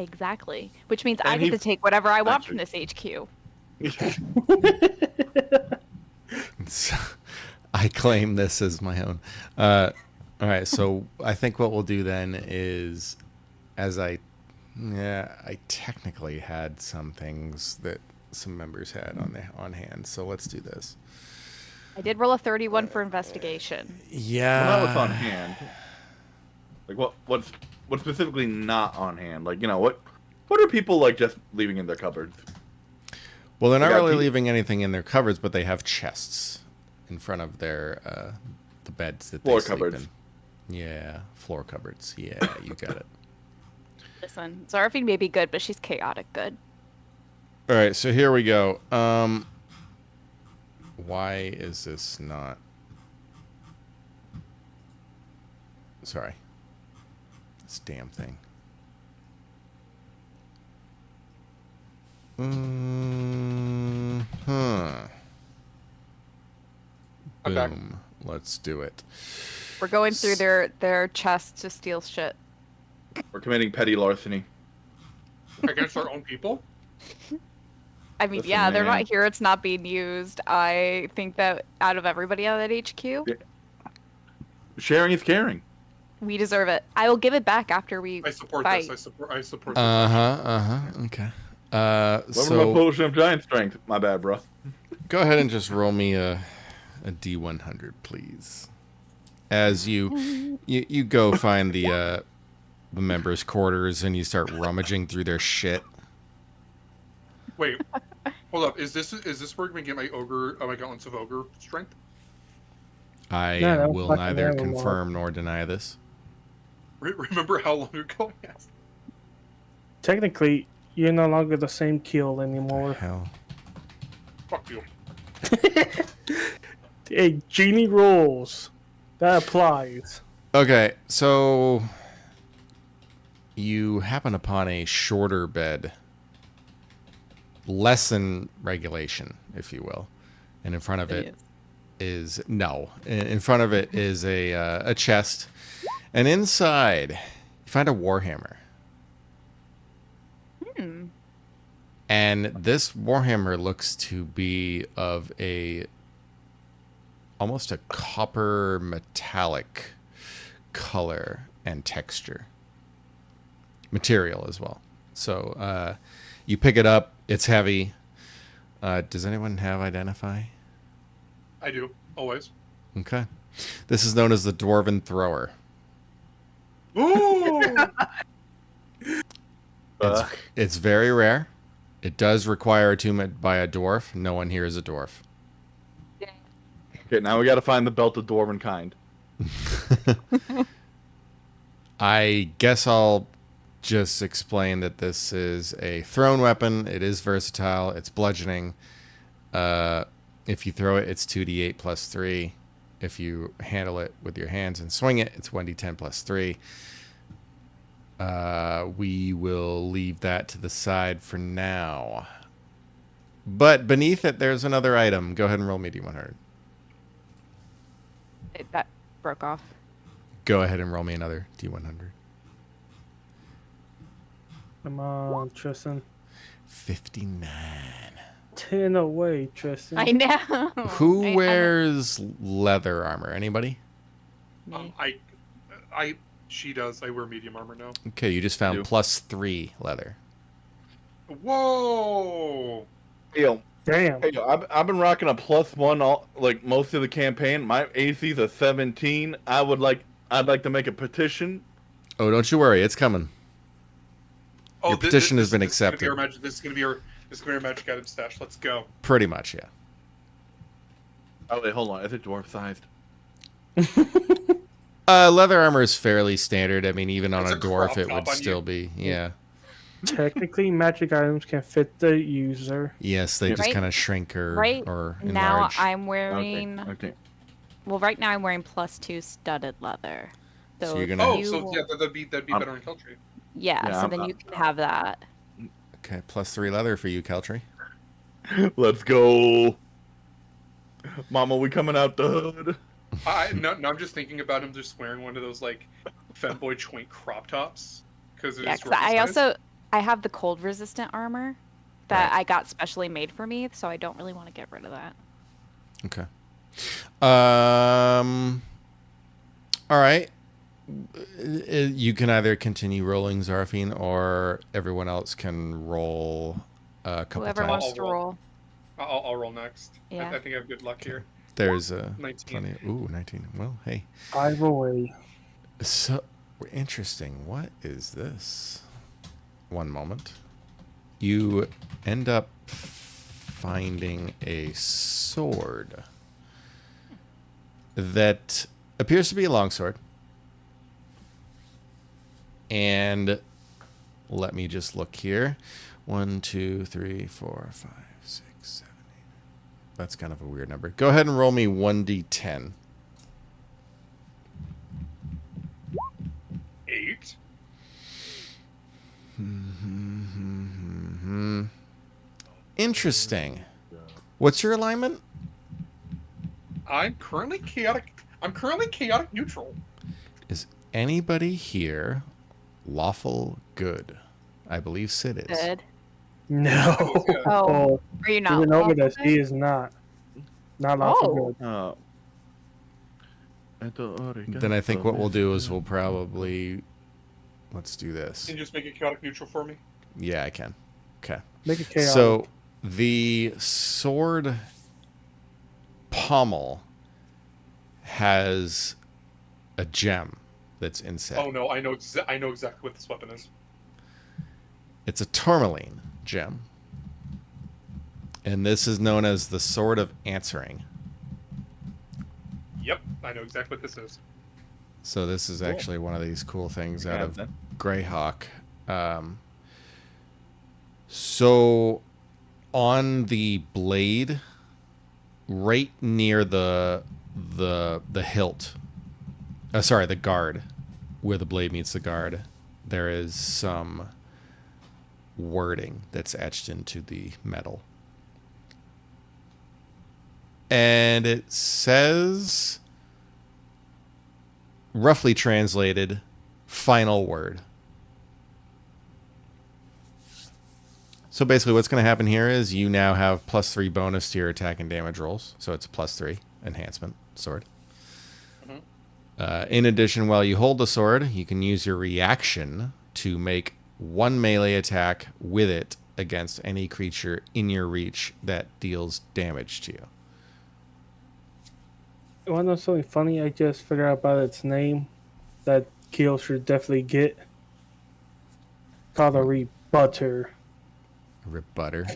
Exactly. Which means I And get to he's- take whatever I want Actually- from this HQ. So, I claim this as my own. All right, so I think what we'll do then is, as I technically had some things that some members had on hand. So let's do this. I did roll a 31 for investigation. Yeah. Well, not what's on hand. Like what's specifically not on hand? Like, what are people like just leaving in their cupboards? Well, they're not They got really key- leaving anything in their cupboards, but they have chests in front of their the beds that Floor they sleep cupboards. in. Yeah, floor cupboards. Yeah, you got it. Listen, Zarfine may be good, but she's chaotic good. All right, so here we go. Why is this not? Sorry. This damn thing. I'm back. Boom. Let's do it. We're going through their chests to steal shit. We're committing petty larceny. Against our own people? I mean, Listen, yeah, they're man. not here. It's not being used. I think that out of everybody on that HQ, Sharing is caring. we deserve it. I will give it back after we I support fight. this. I support this. Okay. What was my So potion of giant strength? My bad, bro. go ahead and just roll me a D100, please. As you go find the members' quarters and you start rummaging through their shit. Wait, hold up. Is this where we can get my gauntlets of ogre strength? I No, that was will fucking neither animal. confirm nor deny this. Remember how long ago I asked? Technically, you're no longer the same kill anymore. Hell. Fuck you. Hey, genie rules. That applies. Okay, so you happen upon a shorter bed, less than regulation, if you will, and in front of it is in front of it is a chest, and inside you find a warhammer. And this warhammer looks to be of almost a copper metallic color and texture. Material as well. So you pick it up, it's heavy. Does anyone have identify? I do always. Okay. This is known as the Dwarven Thrower. Ooh! It's very rare. It does require attunement by a dwarf. No one here is a dwarf. Okay, now we gotta find the belt of dwarven kind. I guess I'll just explain that this is a thrown weapon. It is versatile. It's bludgeoning. If you throw it, it's 2d8 plus 3. If you handle it with your hands and swing it, it's 1d10 plus 3. We will leave that to the side for now. But beneath it, there's another item. Go ahead and roll me D100. That broke off. Go ahead and roll me another D100. Come on, Tristan. 59. 10 away, Tristan. I know. Who wears leather armor? Anybody? Me. She does. I wear medium armor now. Okay, you just found Do. +3 leather. Whoa! Yo, Damn. hey, yo, I've been rocking a +1 all like most of the campaign. My AC's a 17. I'd like to make a petition. Oh, don't you worry, it's coming. Oh, Your petition has been this is gonna be accepted. our magic- This is gonna be our magic item stash. Let's go. Pretty much, yeah. Oh wait, hold on. Is it dwarf sized? Leather armor is fairly standard. I mean, even on It's a a dwarf, crop it top would on still you. be, yeah. Technically, magic items can fit the user. Yes, they just Right- kind of shrink or Right enlarge. now, I'm Okay. wearing. Okay. Well, right now I'm wearing +2 studded leather. So you're if gonna- Oh, you- so yeah, that'd be better in Keltry. yeah. Yeah, So then you can have that. Okay, +3 leather for you, Keltry. Let's go. Mama, we coming out the hood. No, I'm just thinking about him just wearing one of those like femboy choink crop tops because Yeah, 'cause I also I have the cold resistant armor that I got specially made for me, so I don't really want to get rid of that. Okay. All right. You can either continue rolling, Zarfine, or everyone else can roll a couple Whoever times. wants to roll. I'll roll next. Yeah. I think I have good luck here. There's 19. plenty. Ooh, 19. Well, hey. Either way. So interesting. What is this? One moment. You end up finding a sword that appears to be a longsword. And let me just look here. 1, 2, 3, 4, 5, 6, 7, 8. That's kind of a weird number. Go ahead and roll me 1d10. 8. Interesting. What's your alignment? I'm currently chaotic neutral. Is anybody here lawful good? I believe Sid is. Good. No. Oh, are you not? Even over lawful this, good? he is not. Not lawful Oh. good. Then I think what we'll do is we'll probably... Let's do this. Can you just make it chaotic neutral for me? Yeah, I can. Okay. Make it chaotic. So the sword pommel has a gem that's inside. Oh no, I know exactly what this weapon is. It's a tourmaline gem. And this is known as the Sword of Answering. Yep, I know exactly what this is. So this is actually one of these cool things out of that. Greyhawk. So on the blade, right near the hilt, sorry, the guard, where the blade meets the guard, there is some wording that's etched into the metal. And it says, roughly translated, final word. So basically what's going to happen here is you now have +3 bonus to your attack and damage rolls. So it's a +3 enhancement sword. In addition, while you hold the sword, you can use your reaction to make one melee attack with it against any creature in your reach that deals damage to you. You want to know something funny? I just figured out about its name that Keel should definitely get. Called a rebutter. Rebutter.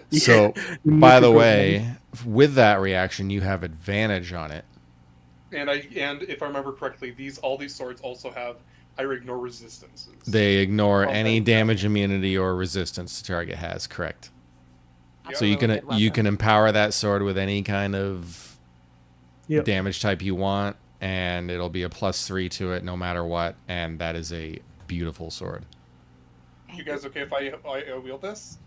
Yeah, So, you by need the to go way, with that reaction, you have advantage on it. And if I remember correctly, all these swords also have ignore resistances. They ignore Okay. any damage, immunity, or resistance the target has. Correct. Yep. So you can empower that sword with any kind of Yep. damage type you want, and it'll be a +3 to it no matter what. And that is a beautiful sword. You guys okay if I wield this?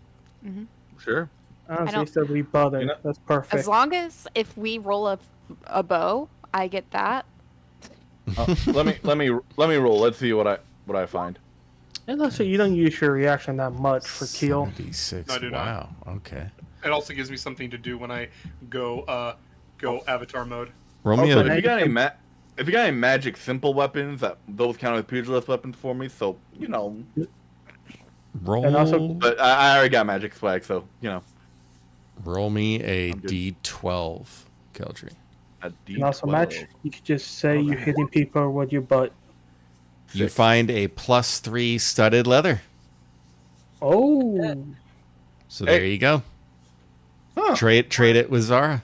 Sure. Honestly, don't- it's a rebutter. You know- That's perfect. As long as if we roll a bow, I get that. Let me roll. Let's see what I find. And let's say you don't use your reaction that much for Keel. 76. No, I do not. Wow. Okay. It also gives me something to do when I go avatar mode. Roll me Also, a if you got any magic simple weapons, those count as pugilist weapons for me. So roll. And also- But I already got magic swag, so roll me a I'm good. D12, Keldry. a And also, D12. match, you could just say you're hitting people with your butt. You 6. find a +3 studded leather. Oh, So there Hey. you go. Huh. Trade it with Zara.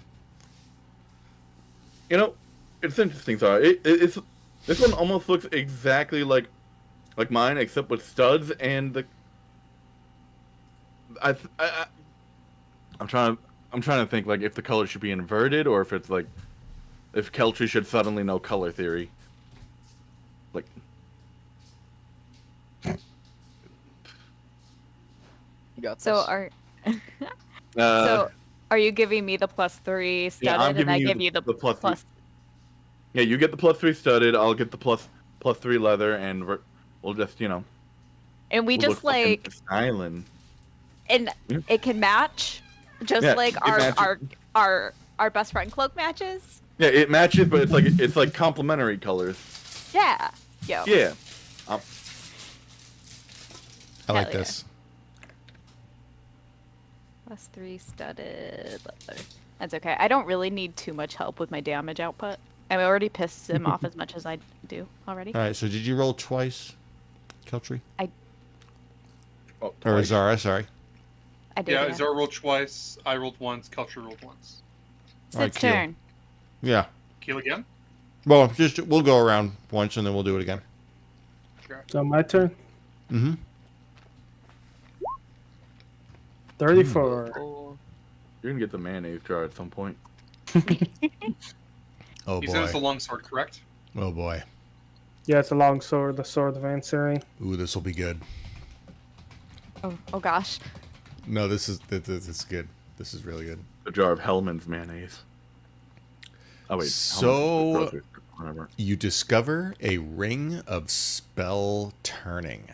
It's interesting. Sorry, it's this one almost looks exactly like mine, except with studs and the. I'm trying to think like if the color should be inverted or if it's like if Keltry should suddenly know color theory. Like. You got this. So are you giving me the +3 studded, Yeah, I'm and I giving you give you the the plus plus? Yeah, you get the +3 studded. I'll get the plus 3 leather, and we'll just and we We'll just look fucking like, styling. and Yeah. it can match, just Yeah, like it our matches. our best friend cloak matches. Yeah, it matches, but it's like complementary colors. Yeah, yo, Yeah. I like Hell yeah. this. +3 studded leather. That's okay. I don't really need too much help with my damage output. I already pissed him off as much as I do already. All right, so did you roll twice, Keltry? Oh, Or twice. Zara, sorry. I did. Yeah, Zara rolled twice. I rolled once. Culture rolled once. It's Alright, its Keel. turn. Yeah. Kill again. Well, we'll go around once and then we'll do it again. So my turn. Mm-hmm. 34. Oh, You're gonna get the mayonnaise jar at some point. Oh You said it's a boy. longsword, correct? Oh boy. Yeah, it's a long sword, the sword of answering. Ooh, this will be good. Oh gosh. No, this is good. This is really good. A jar of Hellman's mayonnaise. Oh wait. So- Hellmann's is the grocery store, whatever. You discover a ring of spell turning.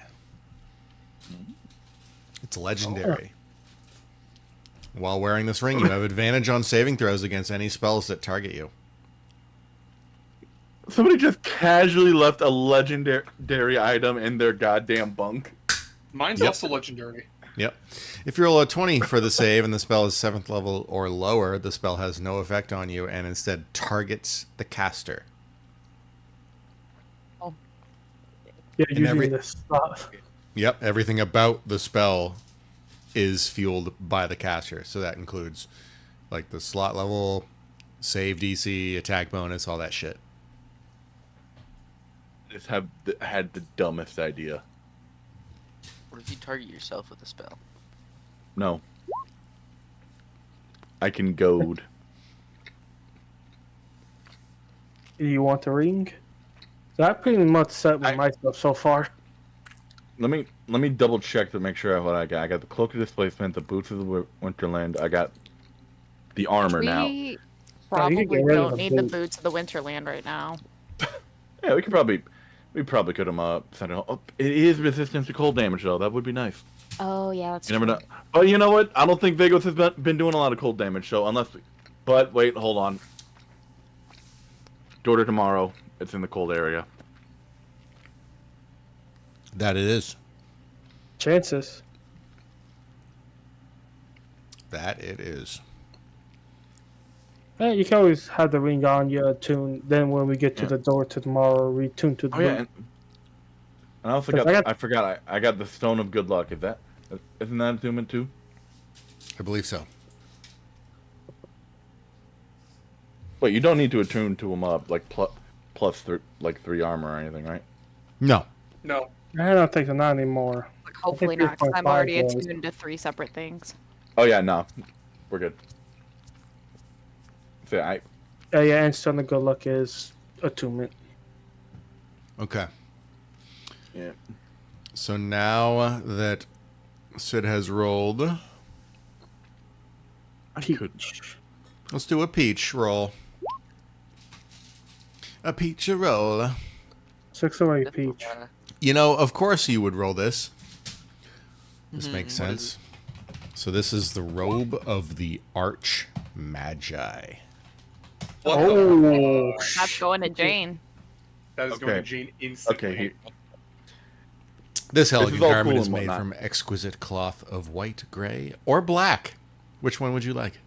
It's legendary. While wearing this ring, you have advantage on saving throws against any spells that target you. Somebody just casually left a legendary item in their goddamn bunk. Mine's Yep. also legendary. Yep. If you roll a 20 for the save and the spell is 7th level or lower, the spell has no effect on you and instead targets the caster. Yeah, And using this stuff. Yep. Everything about the spell is fueled by the caster. So that includes like the slot level, save DC, attack bonus, all that shit. Just had the dumbest idea. what if you target yourself with a spell? No. I can goad. Do you want the ring? So I pretty much set with I- my stuff so far. Let me double check to make sure what I got. I got the cloak of displacement, the boots of the Winterland. I got the armor now. We Yeah, you probably can get rid of don't the need the boots. boots of the Winterland right now. Yeah, we probably could have sent it. Oh, it is resistant to cold damage though. That would be nice. Oh yeah, that's You never true. know. Oh, you know what? I don't think Vagos has been doing a lot of cold damage. So unless, but wait, hold on. Order tomorrow. It's in the cold area. That it is. Chances. That it is. Yeah, you can always have the ring on you attune. Then when we get to Yeah. the door to tomorrow, retune to the Oh yeah, boot. and I also Because got. I I forgot. I got the Stone of Good Luck. Isn't that attunement too? I believe so. Wait, you don't need to attune to them up like plus 3 armor or anything, right? No. No. I don't think they're not anymore. Like, hopefully think not, because I'm 3.5 already was. attuned to 3 separate things. Oh yeah, no, we're good. So Yeah, and Stone of Good Luck is attunement. Okay. yeah. So now that Sid has rolled, I could. Peach. let's do a peach roll. A peach roll. 6 away, Peach. You know, of course you would roll this. This makes What is sense. So this is the robe of the Arch Magi. What Oh, That's going to Jane. That is going to Okay. Jane instantly. Okay, This is elegant all garment cool is and made whatnot. from exquisite cloth of white, gray, or black. Which one would you like?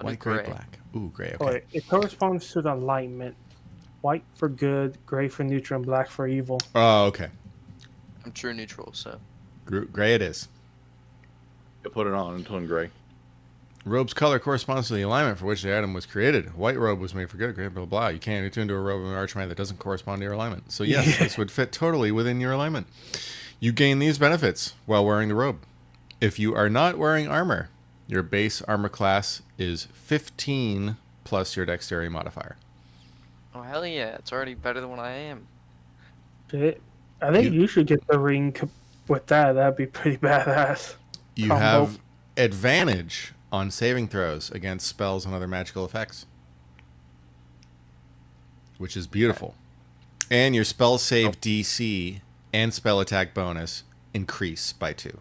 White, gray, black. Ooh, gray. Okay. wait. It corresponds to the alignment. White for good, gray for neutral, and black for evil. Oh, okay. I'm true neutral, so Gray it is. I put it on in twin gray. Robe's color corresponds to the alignment for which the item was created. White robe was made for good, gray, blah, blah, blah. You can't attune to a robe of an archmage that doesn't correspond to your alignment. So yes, this would fit totally within your alignment. You gain these benefits while wearing the robe. If you are not wearing armor, your base armor class is 15 plus your dexterity modifier. oh hell yeah, it's already better than what I am. Shit. I think you should get the ring with that. That'd be pretty badass. You Combo. have advantage on saving throws against spells and other magical effects, which is beautiful. And your spell save DC and spell attack bonus increase by 2.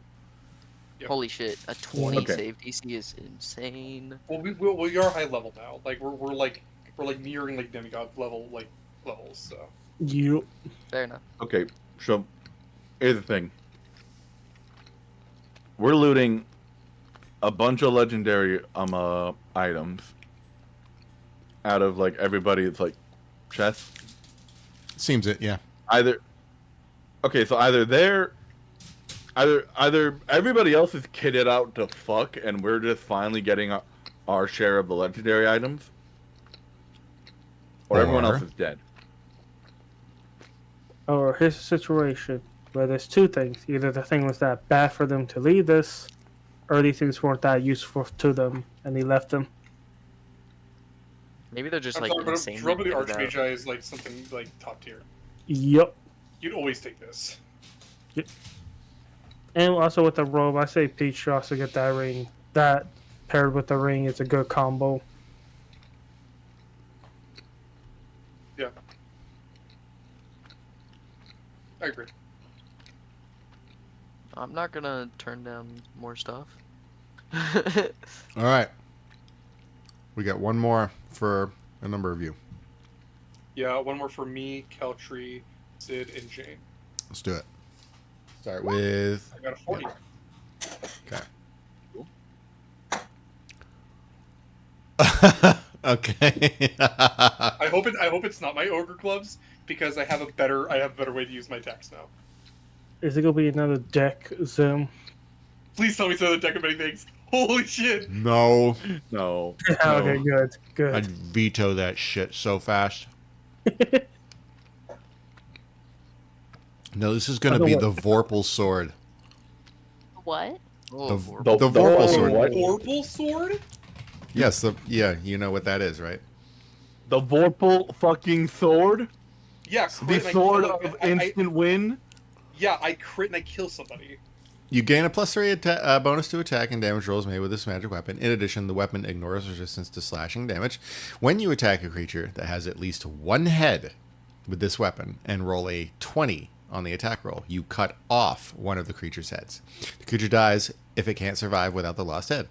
Yep. Holy shit! A 20 Okay. save DC is insane. Well, we are high level now. Like we're like nearing like demigod level levels. So You. Fair enough. Okay, so here's the thing. We're looting a bunch of legendary items out of like everybody's like chest. Seems it, yeah. Either so either everybody else is kitted out to fuck and we're just finally getting our share of the legendary items, or everyone Or- else is dead. Or here's a situation where there's two things. Either the thing was that bad for them to lead us, or these things weren't that useful to them and he left them. Maybe they're just I'm like sorry, but insanely Trouble the kitted out. Archmage is like something like top tier. Yup. You'd always take this. And also with the robe, I say Peach should also get that ring. That paired with the ring is a good combo. Yeah. I agree. I'm not gonna turn down more stuff. All right. We got one more for a number of you. Yeah, one more for me, Keltree, Sid, and Jane. Let's do it. Start with... I got a 40. Okay. Okay. I hope it's not my ogre gloves because I have a better way to use my attacks now. Is it gonna be another deck zoom? Please tell me it's another deck of many things. Holy shit! No. No. Okay, good, good. I'd veto that shit so fast. No, this is going to be the Vorpal sword. What? Oh, The Vorpal sword. What? Orbital sword? Yes, yeah, you know what that is, right? The Vorpal fucking sword? Yeah, The crit and I sword kill- of I- instant win? yeah, I crit and I kill somebody. You gain a +3 bonus to attack and damage rolls made with this magic weapon. In addition, the weapon ignores resistance to slashing damage. When you attack a creature that has at least one head with this weapon and roll a 20 on the attack roll, you cut off one of the creature's heads. The creature dies if it can't survive without the lost head.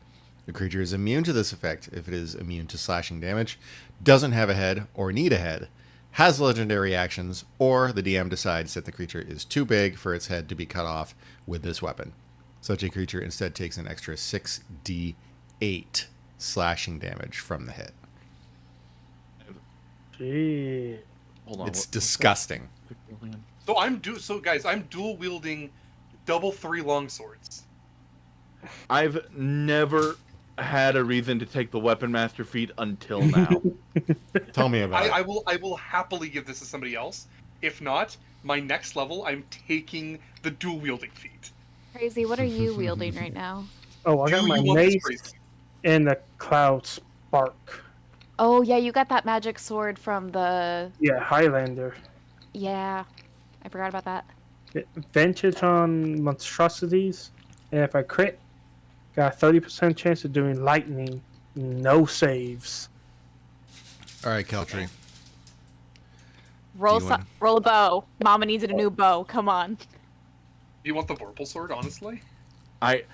The creature is immune to this effect if it is immune to slashing damage, doesn't have a head or need a head, has legendary actions, or the DM decides that the creature is too big for its head to be cut off with this weapon. Such a creature instead takes an extra 6d8 slashing damage from the hit. Gee. Hold on. It's disgusting. So guys, I'm dual wielding double 3 longswords. I've never had a reason to take the Weapon Master feat until now. Tell me about it. I will happily give this to somebody else. If not, my next level, I'm taking the dual wielding feat. Crazy. What are you wielding right now? Oh, I got Do my you want this mace crazy? and the cloud spark. Oh yeah, you got that magic sword from the. Yeah, Highlander. Yeah, I forgot about that. Vintage on monstrosities, and if I crit, got a 30% chance of doing lightning. No saves. All right, Keltree. Roll Do you want- roll a bow. Mama needs a new bow. Come on. Do you want the Vorpal sword, honestly? I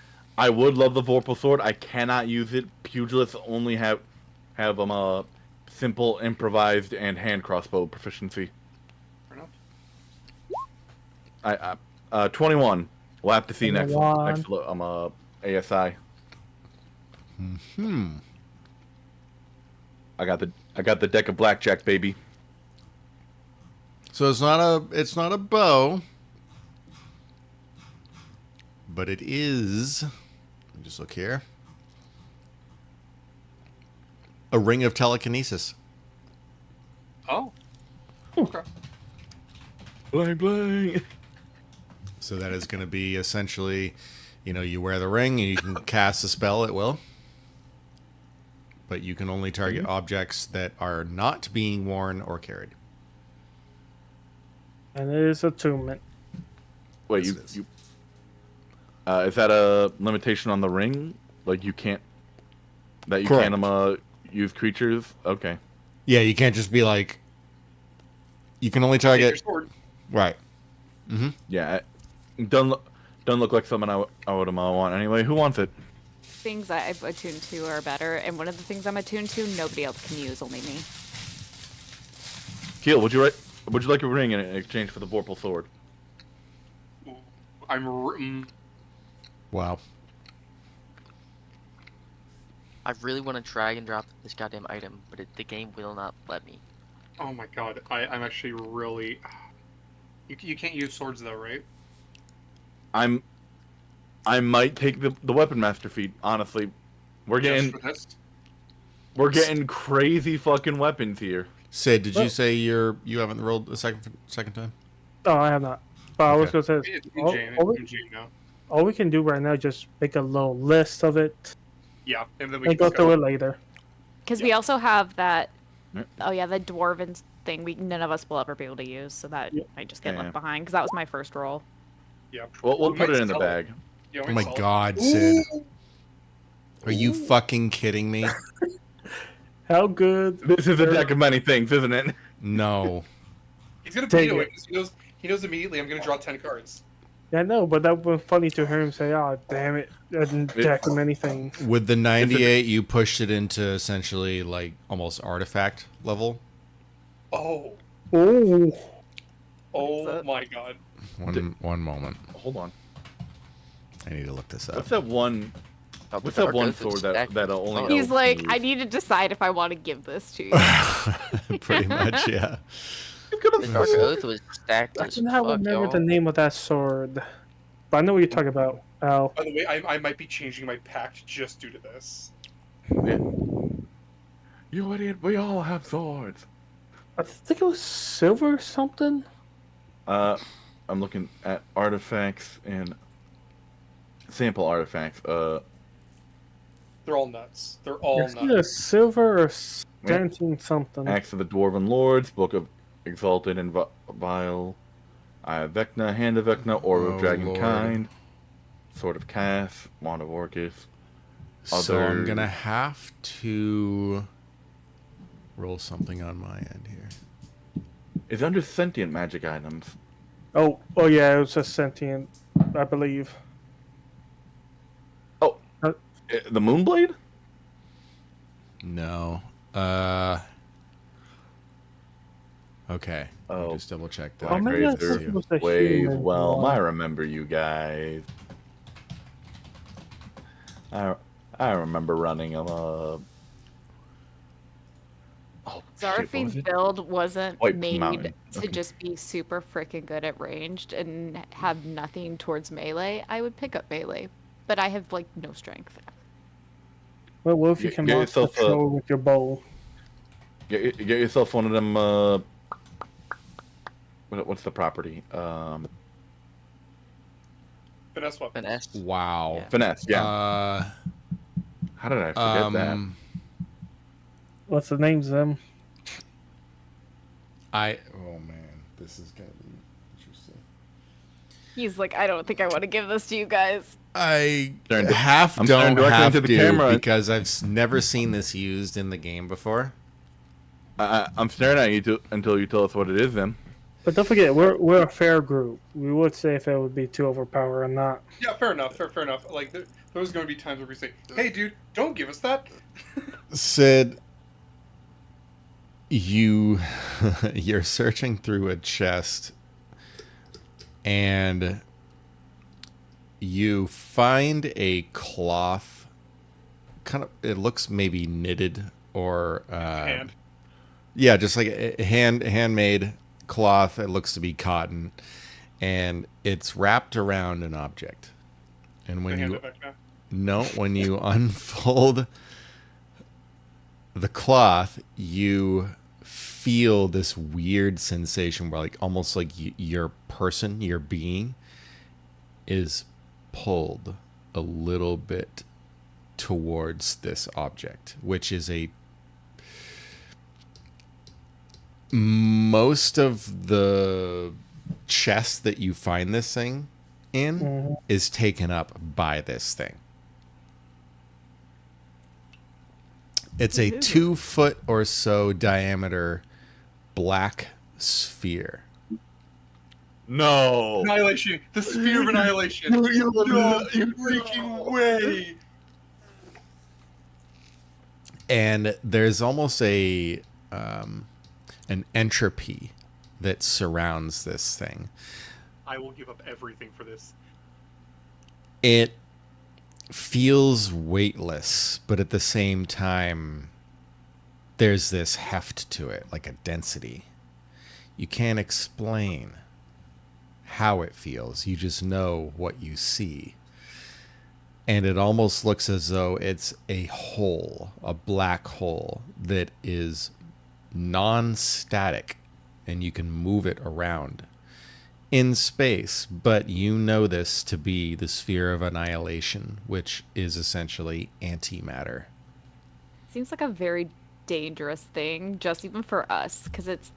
would love the Vorpal sword. I cannot use it. Pugilists only have simple improvised and hand crossbow proficiency. Fair enough. 21. We'll have to see next 21. ASI. I got the deck of blackjack, baby. So it's not a bow, but it is. Let me just look here. A ring of telekinesis. Oh. Okay. Blang blang. So that is going to be essentially, you wear the ring and you can cast a spell at will. But you can only target objects that are not being worn or carried. And it is attunement. Wait, Yes, it is. is that a limitation on the ring? Like you can't Correct. can't use creatures? Okay. Yeah, you can't just be like, You can only Take your target. sword. Right. Yeah, it don't look like something I would want anyway. Who wants it? Things I've attuned to are better, and one of the things I'm attuned to, nobody else can use, only me. Keel, would you like a ring in exchange for the Vorpal sword? Wow. I really want to drag and drop this goddamn item, but the game will not let me. Oh my god, I'm actually really. You can't use swords though, right? I might take the weapon master feat. Honestly, we're Just getting for this? we're getting crazy fucking weapons here. Sid, did you Well- say you haven't rolled a second time? Oh, I have not. But I was Okay. gonna say, It's all, MJ, all, we, MJ now. all we can do right now is just make a little list of it Yeah, and then we and can go discuss through it later. Because we also have that. Yeah. Oh yeah, the dwarven thing. None of us will ever be able to use, so that Yeah. might just get Yeah. left behind. Because that was my first roll. Yeah. We'll We put might it in the sell bag. Yeah, Oh we my sell it. god, Sid. Are you fucking kidding me? How good? This is a deck of many things, isn't it? No. He's gonna Take veto it. it because he knows immediately I'm gonna draw 10 cards. Yeah, I know, but that was funny to hear him say, "Oh, damn it, I didn't deck of many things." With the 98, you pushed it into essentially like almost artifact level. Oh, Oh, oh my god. One moment. Hold on. I need to look this up. What's that one? Oh, What's the that one Dark Oath is sword stacked. that only? Oh. He's elves like, can I use? need to decide if I want to give this to you. Pretty much, yeah. The Dark Oath was stacked I as cannot fuck, remember y'all. the name of that sword, but I know what you're talking about. Al. By the way, I might be changing my pact just due to this. Yeah. You idiot! We all have swords. I think it was silver or something. I'm looking at artifacts and sample artifacts. They're all nuts. They're all It's either nuts. silver or stanting something. Axe of the Dwarven Lords, Book of Exalted and Vile, Eye of Vecna, Hand of Vecna, Orb of Oh, Dragonkind, Sword of Cass, Wand of Orcus. So I'm Other- gonna have to roll something on my end here. It's under sentient magic items. Oh yeah, it was a sentient, I believe. The Moonblade? No. Okay. Let me Oh. just double check that. Black maybe I Razor, thought it was a Wave, human Whelm. one. I remember you guys. I remember running a. Oh, shit, what was Zarfi's it? build wasn't White made Mountain. to Okay. just be super freaking good at ranged and have nothing towards melee. I would pick up melee, but I have like no strength. Well, what if you Get- can get launch yourself a- control with your bow? Get yourself one of them. What's the property? Finesse weapon. Finesse. Wow. Yeah. Finesse. Yeah. How did I forget that? What's the names of them? Oh man, this is gonna be interesting. He's like, I don't think I want to give this to you guys. I Staring di- half I'm staring don't directly have into to the camera. because I've never seen this used in the game before. I'm staring at you until you tell us what it is. Then. But don't forget, we're a fair group. We would say if it would be too overpowered or not. Yeah, fair enough. Fair enough. Like there's going to be times where we say, "Hey, dude, don't give us that." Sid, you're searching through a chest and you find a cloth, kind of, it looks maybe knitted or And yeah, just like a handmade cloth. It looks to be cotton, and it's wrapped around an object. And the when hand you of Vecna. no, when you unfold the cloth, you feel this weird sensation where, like, almost like your person, your being, is pulled a little bit towards this object, which is most of the chest that you find this thing in Mhm. is taken up by this thing. It's a 2 foot or so diameter black sphere. No. Annihilation. The sphere of annihilation. No, you freaking way. And there's almost an entropy that surrounds this thing. I will give up everything for this. It feels weightless, but at the same time, there's this heft to it, like a density. You can't explain how it feels. You just know what you see. And it almost looks as though it's a hole, a black hole that is non-static, and you can move it around in space. But you know this to be the sphere of annihilation, which is essentially antimatter. Seems like a very dangerous thing, just even for us, because it's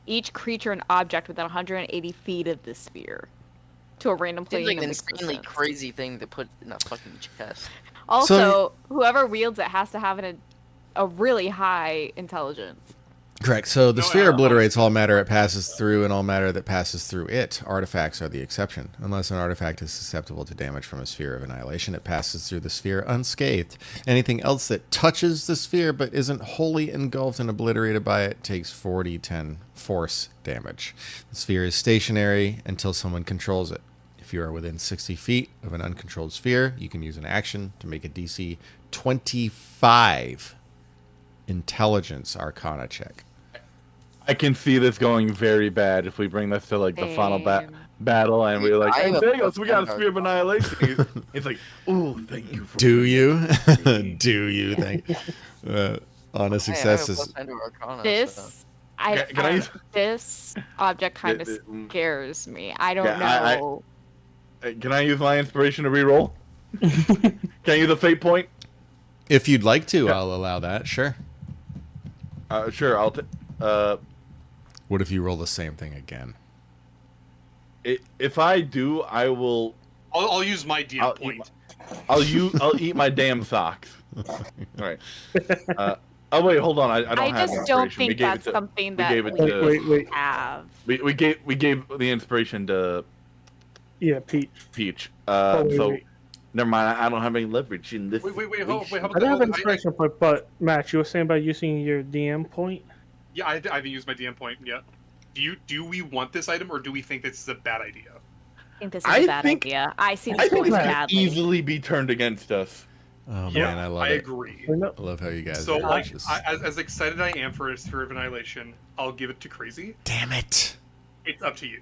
each creature and object within 180 feet of the sphere to a random Seems plane like an of insanely existence. crazy thing to put in a fucking chest. Also, whoever wields it has to have a really high intelligence. Correct. So the No, sphere I- obliterates all matter it passes through and all matter that passes through it. Artifacts are the exception. Unless an artifact is susceptible to damage from a sphere of annihilation, it passes through the sphere unscathed. Anything else that touches the sphere but isn't wholly engulfed and obliterated by it takes 4d10 force damage. The sphere is stationary until someone controls it. If you are within 60 feet of an uncontrolled sphere, you can use an action to make a DC 25 intelligence arcana check. I can see this going very bad if we bring this to like the final Same. battle and we're like, I hey, have a Zegos, we got a +10 sphere of annihilation. He's like, ooh, thank you for Do you? Do you think? On a success I is have a +10 to Arcana, so- This, Can I use- this object kind of scares me. I don't Yeah, know. Can I use my inspiration to reroll? Can I use a fate point? if you'd like to, I'll allow that. Sure. Sure, I'll What if you roll the same thing again? if I do, I will I'll use my DM I'll point. I'll eat my damn socks. All right. Oh wait, hold on. I don't I have just don't inspiration. We think gave it that's to- something we that gave it we to- Wait. have. We gave the inspiration to Yeah, Pete. Peach. Wait, So wait. never mind. I don't have any leverage in this. Wait, how I about don't have an that? inspiration point, but Max, you were saying about using your DM point? Yeah, I haven't used my DM point yet. Do we want this item, or do we think this is a bad idea? I think this is I a bad think- idea. I see I this think going this could badly. easily be turned against us. Oh Yeah, man, I love I it. agree. Or no? I love how you guys So, are like, just... as excited I am for a Sphere of Annihilation, I'll give it to Crazy. Damn it. It's up to you.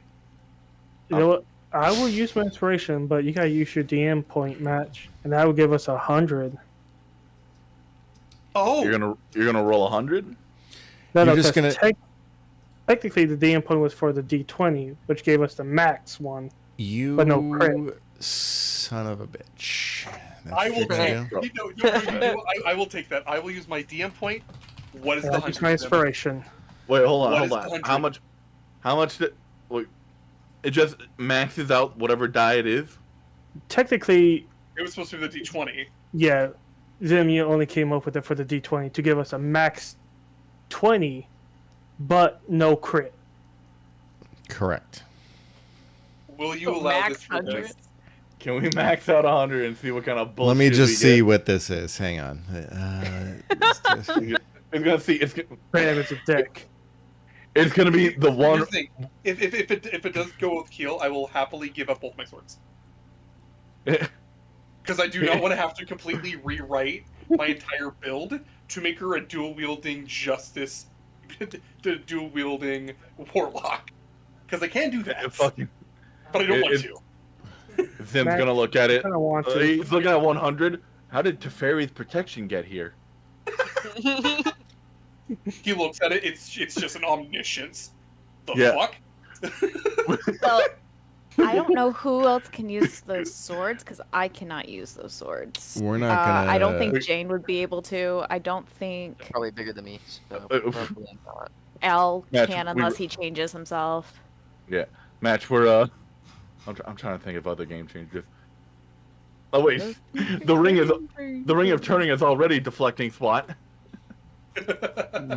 You know what? I will use my inspiration, but you gotta use your DM point match, and that will give us 100. Oh, You're gonna roll 100. No, You're no, just 'cause gonna- technically the DM point was for the D20, which gave us the max one. You But no crit. son of a bitch. That's I what will you're gonna take. do? I will take that. I will use my DM point. What is the Use 100? my inspiration. Wait, hold What on. is the 100? How much did? Wait, it just maxes out whatever die it is. Technically, It was supposed to be the D20. yeah, Zimia only came up with it for the D20 to give us a max 20, but no crit. Correct. Will you So allow max this for 100? this? Can we max out 100 and see what kind of bullshit? Let me just we see get? what this is. Hang on. It's gonna see. It's Damage a deck. it's gonna be the Here's one. the thing. If it does go with Keel, I will happily give up both my swords. Because I do not want to have to completely rewrite my entire build to make her a dual wielding justice, the dual wielding warlock. Because I can do that, Fucking but I don't want it- to. Zim's Max, gonna look at it. I don't want to. He's looking at 100. How did Teferi's protection get here? He looks at it. It's just an omniscience. The Yeah. fuck? Well, I don't know who else can use those swords because I cannot use those swords. We're not gonna. I don't think Jane would be able to. I don't think Probably bigger than me, so oof. probably not. Al Yeah, can we- unless he changes himself. Match. We're I'm trying to think of other game changes. Oh wait, the ring of turning is already deflecting SWAT.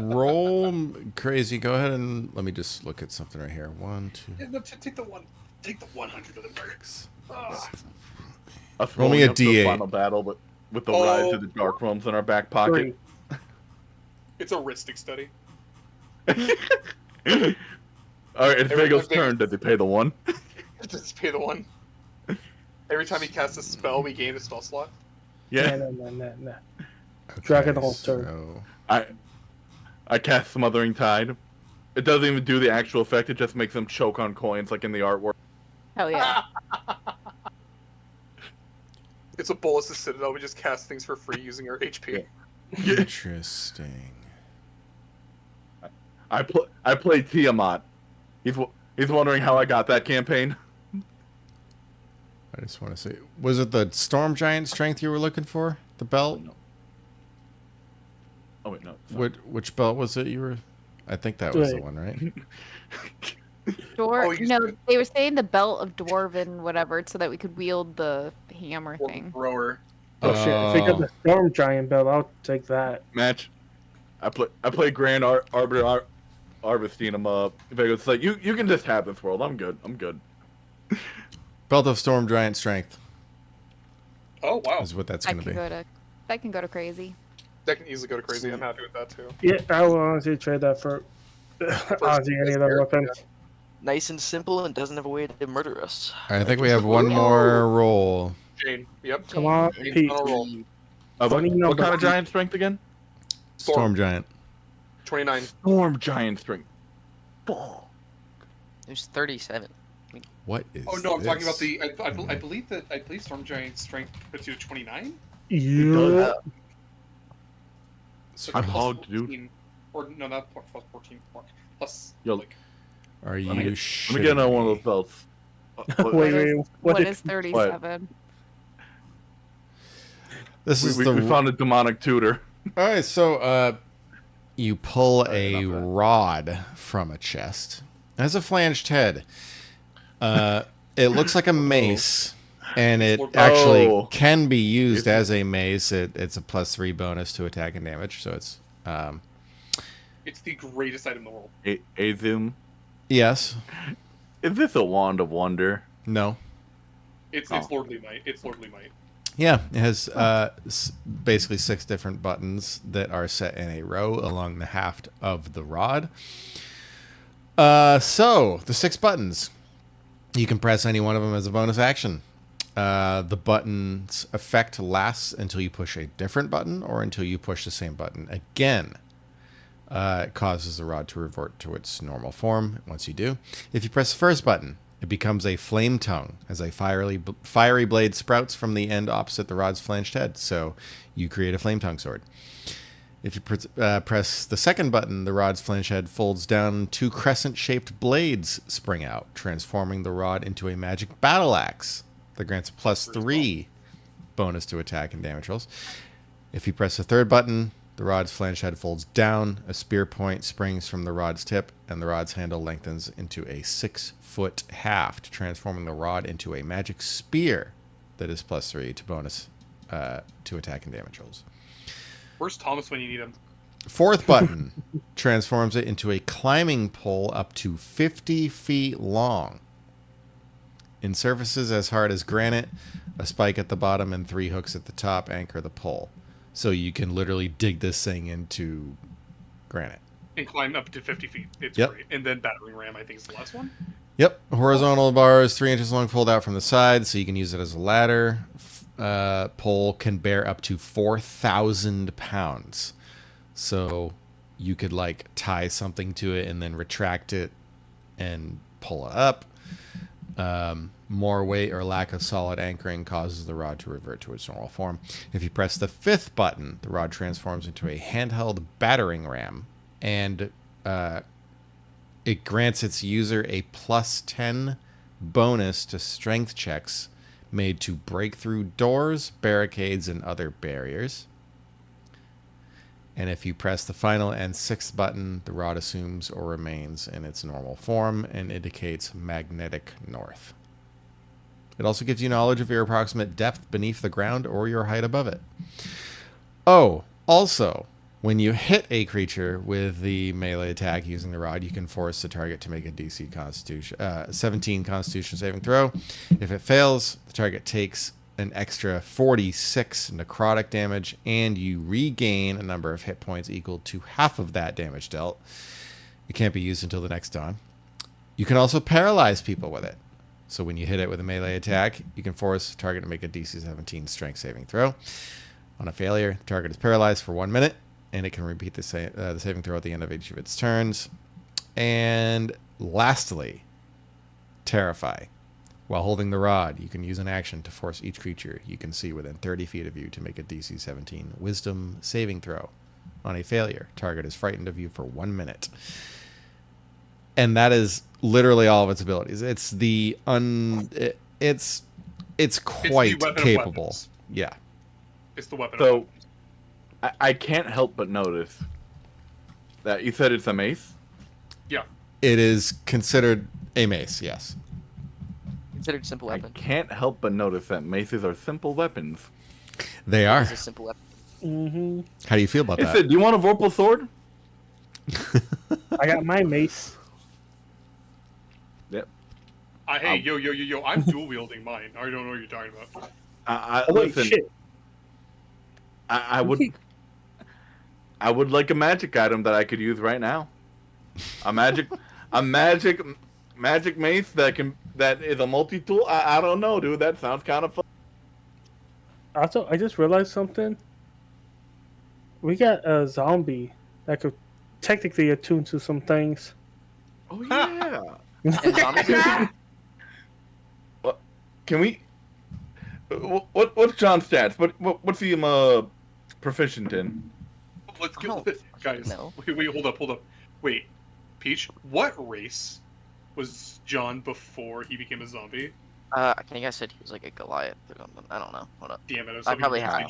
Roll crazy. Go ahead and let me just look at something right here. 1, 2. Yeah, no, take the 100 of the perks. Us Roll me rolling a up to the D8. final battle, but with the rise Oh. of the dark realms in our back pocket. 3. It's a heuristic study. All right, it's Vago's turn. Did they pay the 1? Just pay the 1. Every time he casts a spell, we gain a spell slot. Yeah. No. Okay, Dragon Hold turn. so I cast Smothering Tide. It doesn't even do the actual effect. It just makes them choke on coins, like in the artwork. Hell yeah. It's a Bolus' Citadel. We just cast things for free using our HP. interesting. I play Tiamat. He's wondering how I got that campaign. I just want to say, was it the Storm Giant strength you were looking for? The belt? Oh wait, no. Sorry. Which belt was it you were? I think that was the Wait. one, right? Oh, you No, said- they were saying the belt of dwarven whatever, so that we could wield the hammer Or thing. Rower. Oh shit! If we got the Storm Giant belt, I'll take that. Match. I play Grand Arbiter Arvestine him up. Vago's like, you can just have this world. I'm good. Belt of Storm Giant strength Oh, wow. is what that's I going to can be. go to crazy. That can easily go to crazy. I'm happy with that, too. Yeah, I will honestly trade that for honestly any other weapon. Nice and simple and doesn't have a way to murder us. I think we have one more roll. Jane. Yep. Come on, Jane's Pete. on a roll. What Funny number. kind of giant strength again? Storm Giant. 29. Storm giant strength. There's 37. What is Oh, no, I'm talking about this? the... I believe Storm Giant strength puts you to 29? Yeah. So I'm plus hogged, 14. dude. Or, no, not plus 14. Plus, Yo. like... Are you Let me shitting get another one of me? those belts. Wait, What did- is 37? This is we the found a demonic tutor. All right, so you pull a enough of that. rod from a chest. It has a flanged head. It looks like a mace, and it actually Oh. can be used as a mace. It's a +3 bonus to attack and damage, so it's It's the greatest item in the world. Azum. yes, Is this a wand of wonder? no, It's Oh. Lordly Might. It's Lordly Might. yeah. It has basically 6 different buttons that are set in a row along the haft of the rod. So the 6 buttons. You can press any one of them as a bonus action. The button's effect lasts until you push a different button or until you push the same button again. It causes the rod to revert to its normal form once you do. If you press the first button, it becomes a flame tongue as a fiery blade sprouts from the end opposite the rod's flanged head. So you create a flame tongue sword. If you press the second button, the rod's flanged head folds down. 2 crescent-shaped blades spring out, transforming the rod into a magic battle axe that grants a +3 bonus to attack and damage rolls. If you press the third button, the rod's flanged head folds down. A spear point springs from the rod's tip, and the rod's handle lengthens into a 6-foot haft, transforming the rod into a magic spear that is +3 to bonus to attack and damage rolls. Where's Thomas when you need him? Fourth button transforms it into a climbing pole up to 50 feet long. In surfaces as hard as granite, a spike at the bottom and 3 hooks at the top anchor the pole. So you can literally dig this thing into granite. And climb up to 50 feet. It's Yep. great. And then Battering Ram, I think, is the last one. Yep, horizontal bars 3 inches long, fold out from the side, so you can use it as a ladder. Pole can bear up to 4,000 pounds. So you could like tie something to it and then retract it and pull it up. More weight or lack of solid anchoring causes the rod to revert to its normal form. If you press the 5th button, the rod transforms into a handheld battering ram, and it grants its user a +10 bonus to strength checks made to break through doors, barricades, and other barriers. And if you press the final and 6th button, the rod assumes or remains in its normal form and indicates magnetic north. It also gives you knowledge of your approximate depth beneath the ground or your height above it. Oh, also, When you hit a creature with the melee attack using the rod, you can force the target to make a DC 17 Constitution saving throw. If it fails, the target takes an extra 46 necrotic damage, and you regain a number of hit points equal to half of that damage dealt. It can't be used until the next dawn. You can also paralyze people with it. So when you hit it with a melee attack, you can force the target to make a DC 17 strength saving throw. On a failure, the target is paralyzed for 1 minute, and it can repeat the saving throw at the end of each of its turns. And lastly, Terrify. While holding the rod, you can use an action to force each creature you can see within 30 feet of you to make a DC 17 Wisdom saving throw. On a failure, target is frightened of you for 1 minute. And that is literally all of its abilities. It's it's quite weapon of capable. weapons. Yeah. It's the weapon. So, I can't help but notice that you said it's a mace. Yeah. It is considered a mace, yes. Considered simple I weapon. can't help but notice that maces are simple weapons. They are. It's a simple weapon. Mm-hmm. How do you feel about It that? said, "Do you want a Vorpal sword?" I got my mace. Yep. Hey, yo! I'm dual wielding mine. I don't know what you're talking about. I Oh, wait, listen. shit. I would like a magic item that I could use right now. A magic mace that is a multi-tool. I don't know, dude. That sounds kind of fun. Also, I just realized something. We got a zombie that could technically attune to some things. Oh yeah. And zombies? Can we? What's John's stats? What's he proficient in? Let's Oh, get guys. no. Wait, hold up. Wait, Peach, what race was John before he became a zombie? I think I said he was like a Goliath or something. I don't know. Hold up. Damn it! I probably have.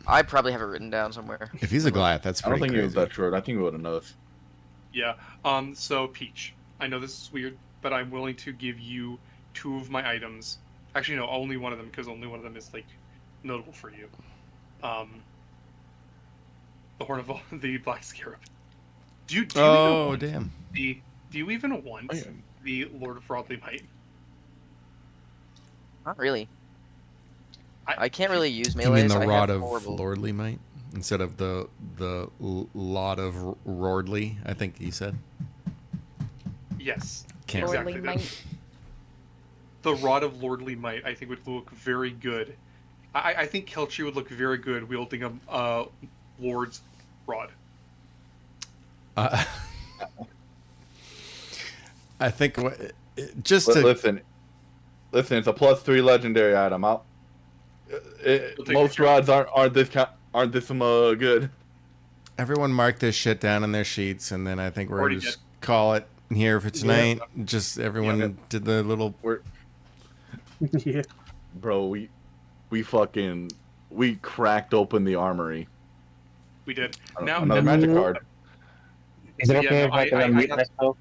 I probably have it written down somewhere. If he's a Goliath, that's I don't pretty think he was crazy. that short. I think we would have noticed. Yeah. So Peach, I know this is weird, but I'm willing to give you 2 of my items. Actually, no, only one of them, because only one of them is like notable for you. The Horn of the Black Scarab. Do you even want damn. do you even want Oh, yeah. the Lord of Broadly Might? Not really. I can't really use You mean melees. the I Rod have of horrible. Lordly Might instead of the Lot of Rordly? I think he said. Yes. Can't Exactly. Lordly might. The Rod of Lordly Might, I think, would look very good. I think Kelchi would look very good wielding a Lord's Rod. I think just to Listen, it's a +3 legendary item. take Most your rods aren't this good. everyone mark this shit down in their sheets, and then I think we're Already gonna just call it here for tonight. Just everyone Yeah. did the little. Yeah. Bro, we cracked open the armory. We did. Another Now, magic card. Is it Yeah, okay no, if I can I unmute got- myself?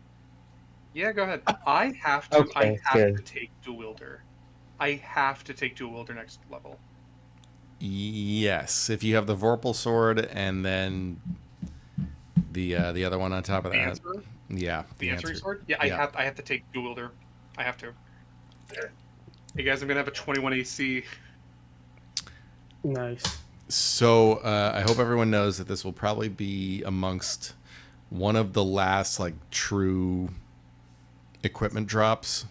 yeah, go ahead. I have to. I Okay, have to good. take Dual Wielder. I have to take Dual Wielder next level. Yes, if you have the Vorpal sword and then the other one on top of The that. answer. Yeah, The answering sword. Yeah, yeah. I have to take Dual Wielder. I have to. Hey guys, I'm gonna have a 21 AC. Nice. So I hope everyone knows that this will probably be amongst one of the last like true equipment drops.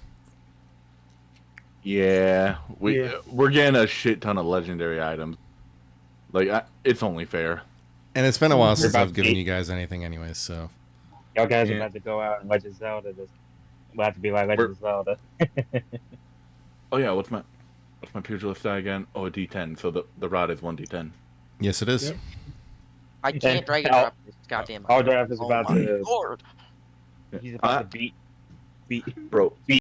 Yeah, Yeah. we're getting a shit ton of legendary items. Like, it's only fair. And it's been a while We're since about I've given to- you guys anything anyways, so Y'all guys Yeah. are about to go out and Legend of Zelda. We'll have to be like Legend of Zelda. Oh yeah, what's my pugilist die again? Oh, a D10. So the rod is 1d10. yes it is. Yep. I can't drag and I'll- drop this goddamn. Our draft is Oh about my to. lord! He's about to beat Bro,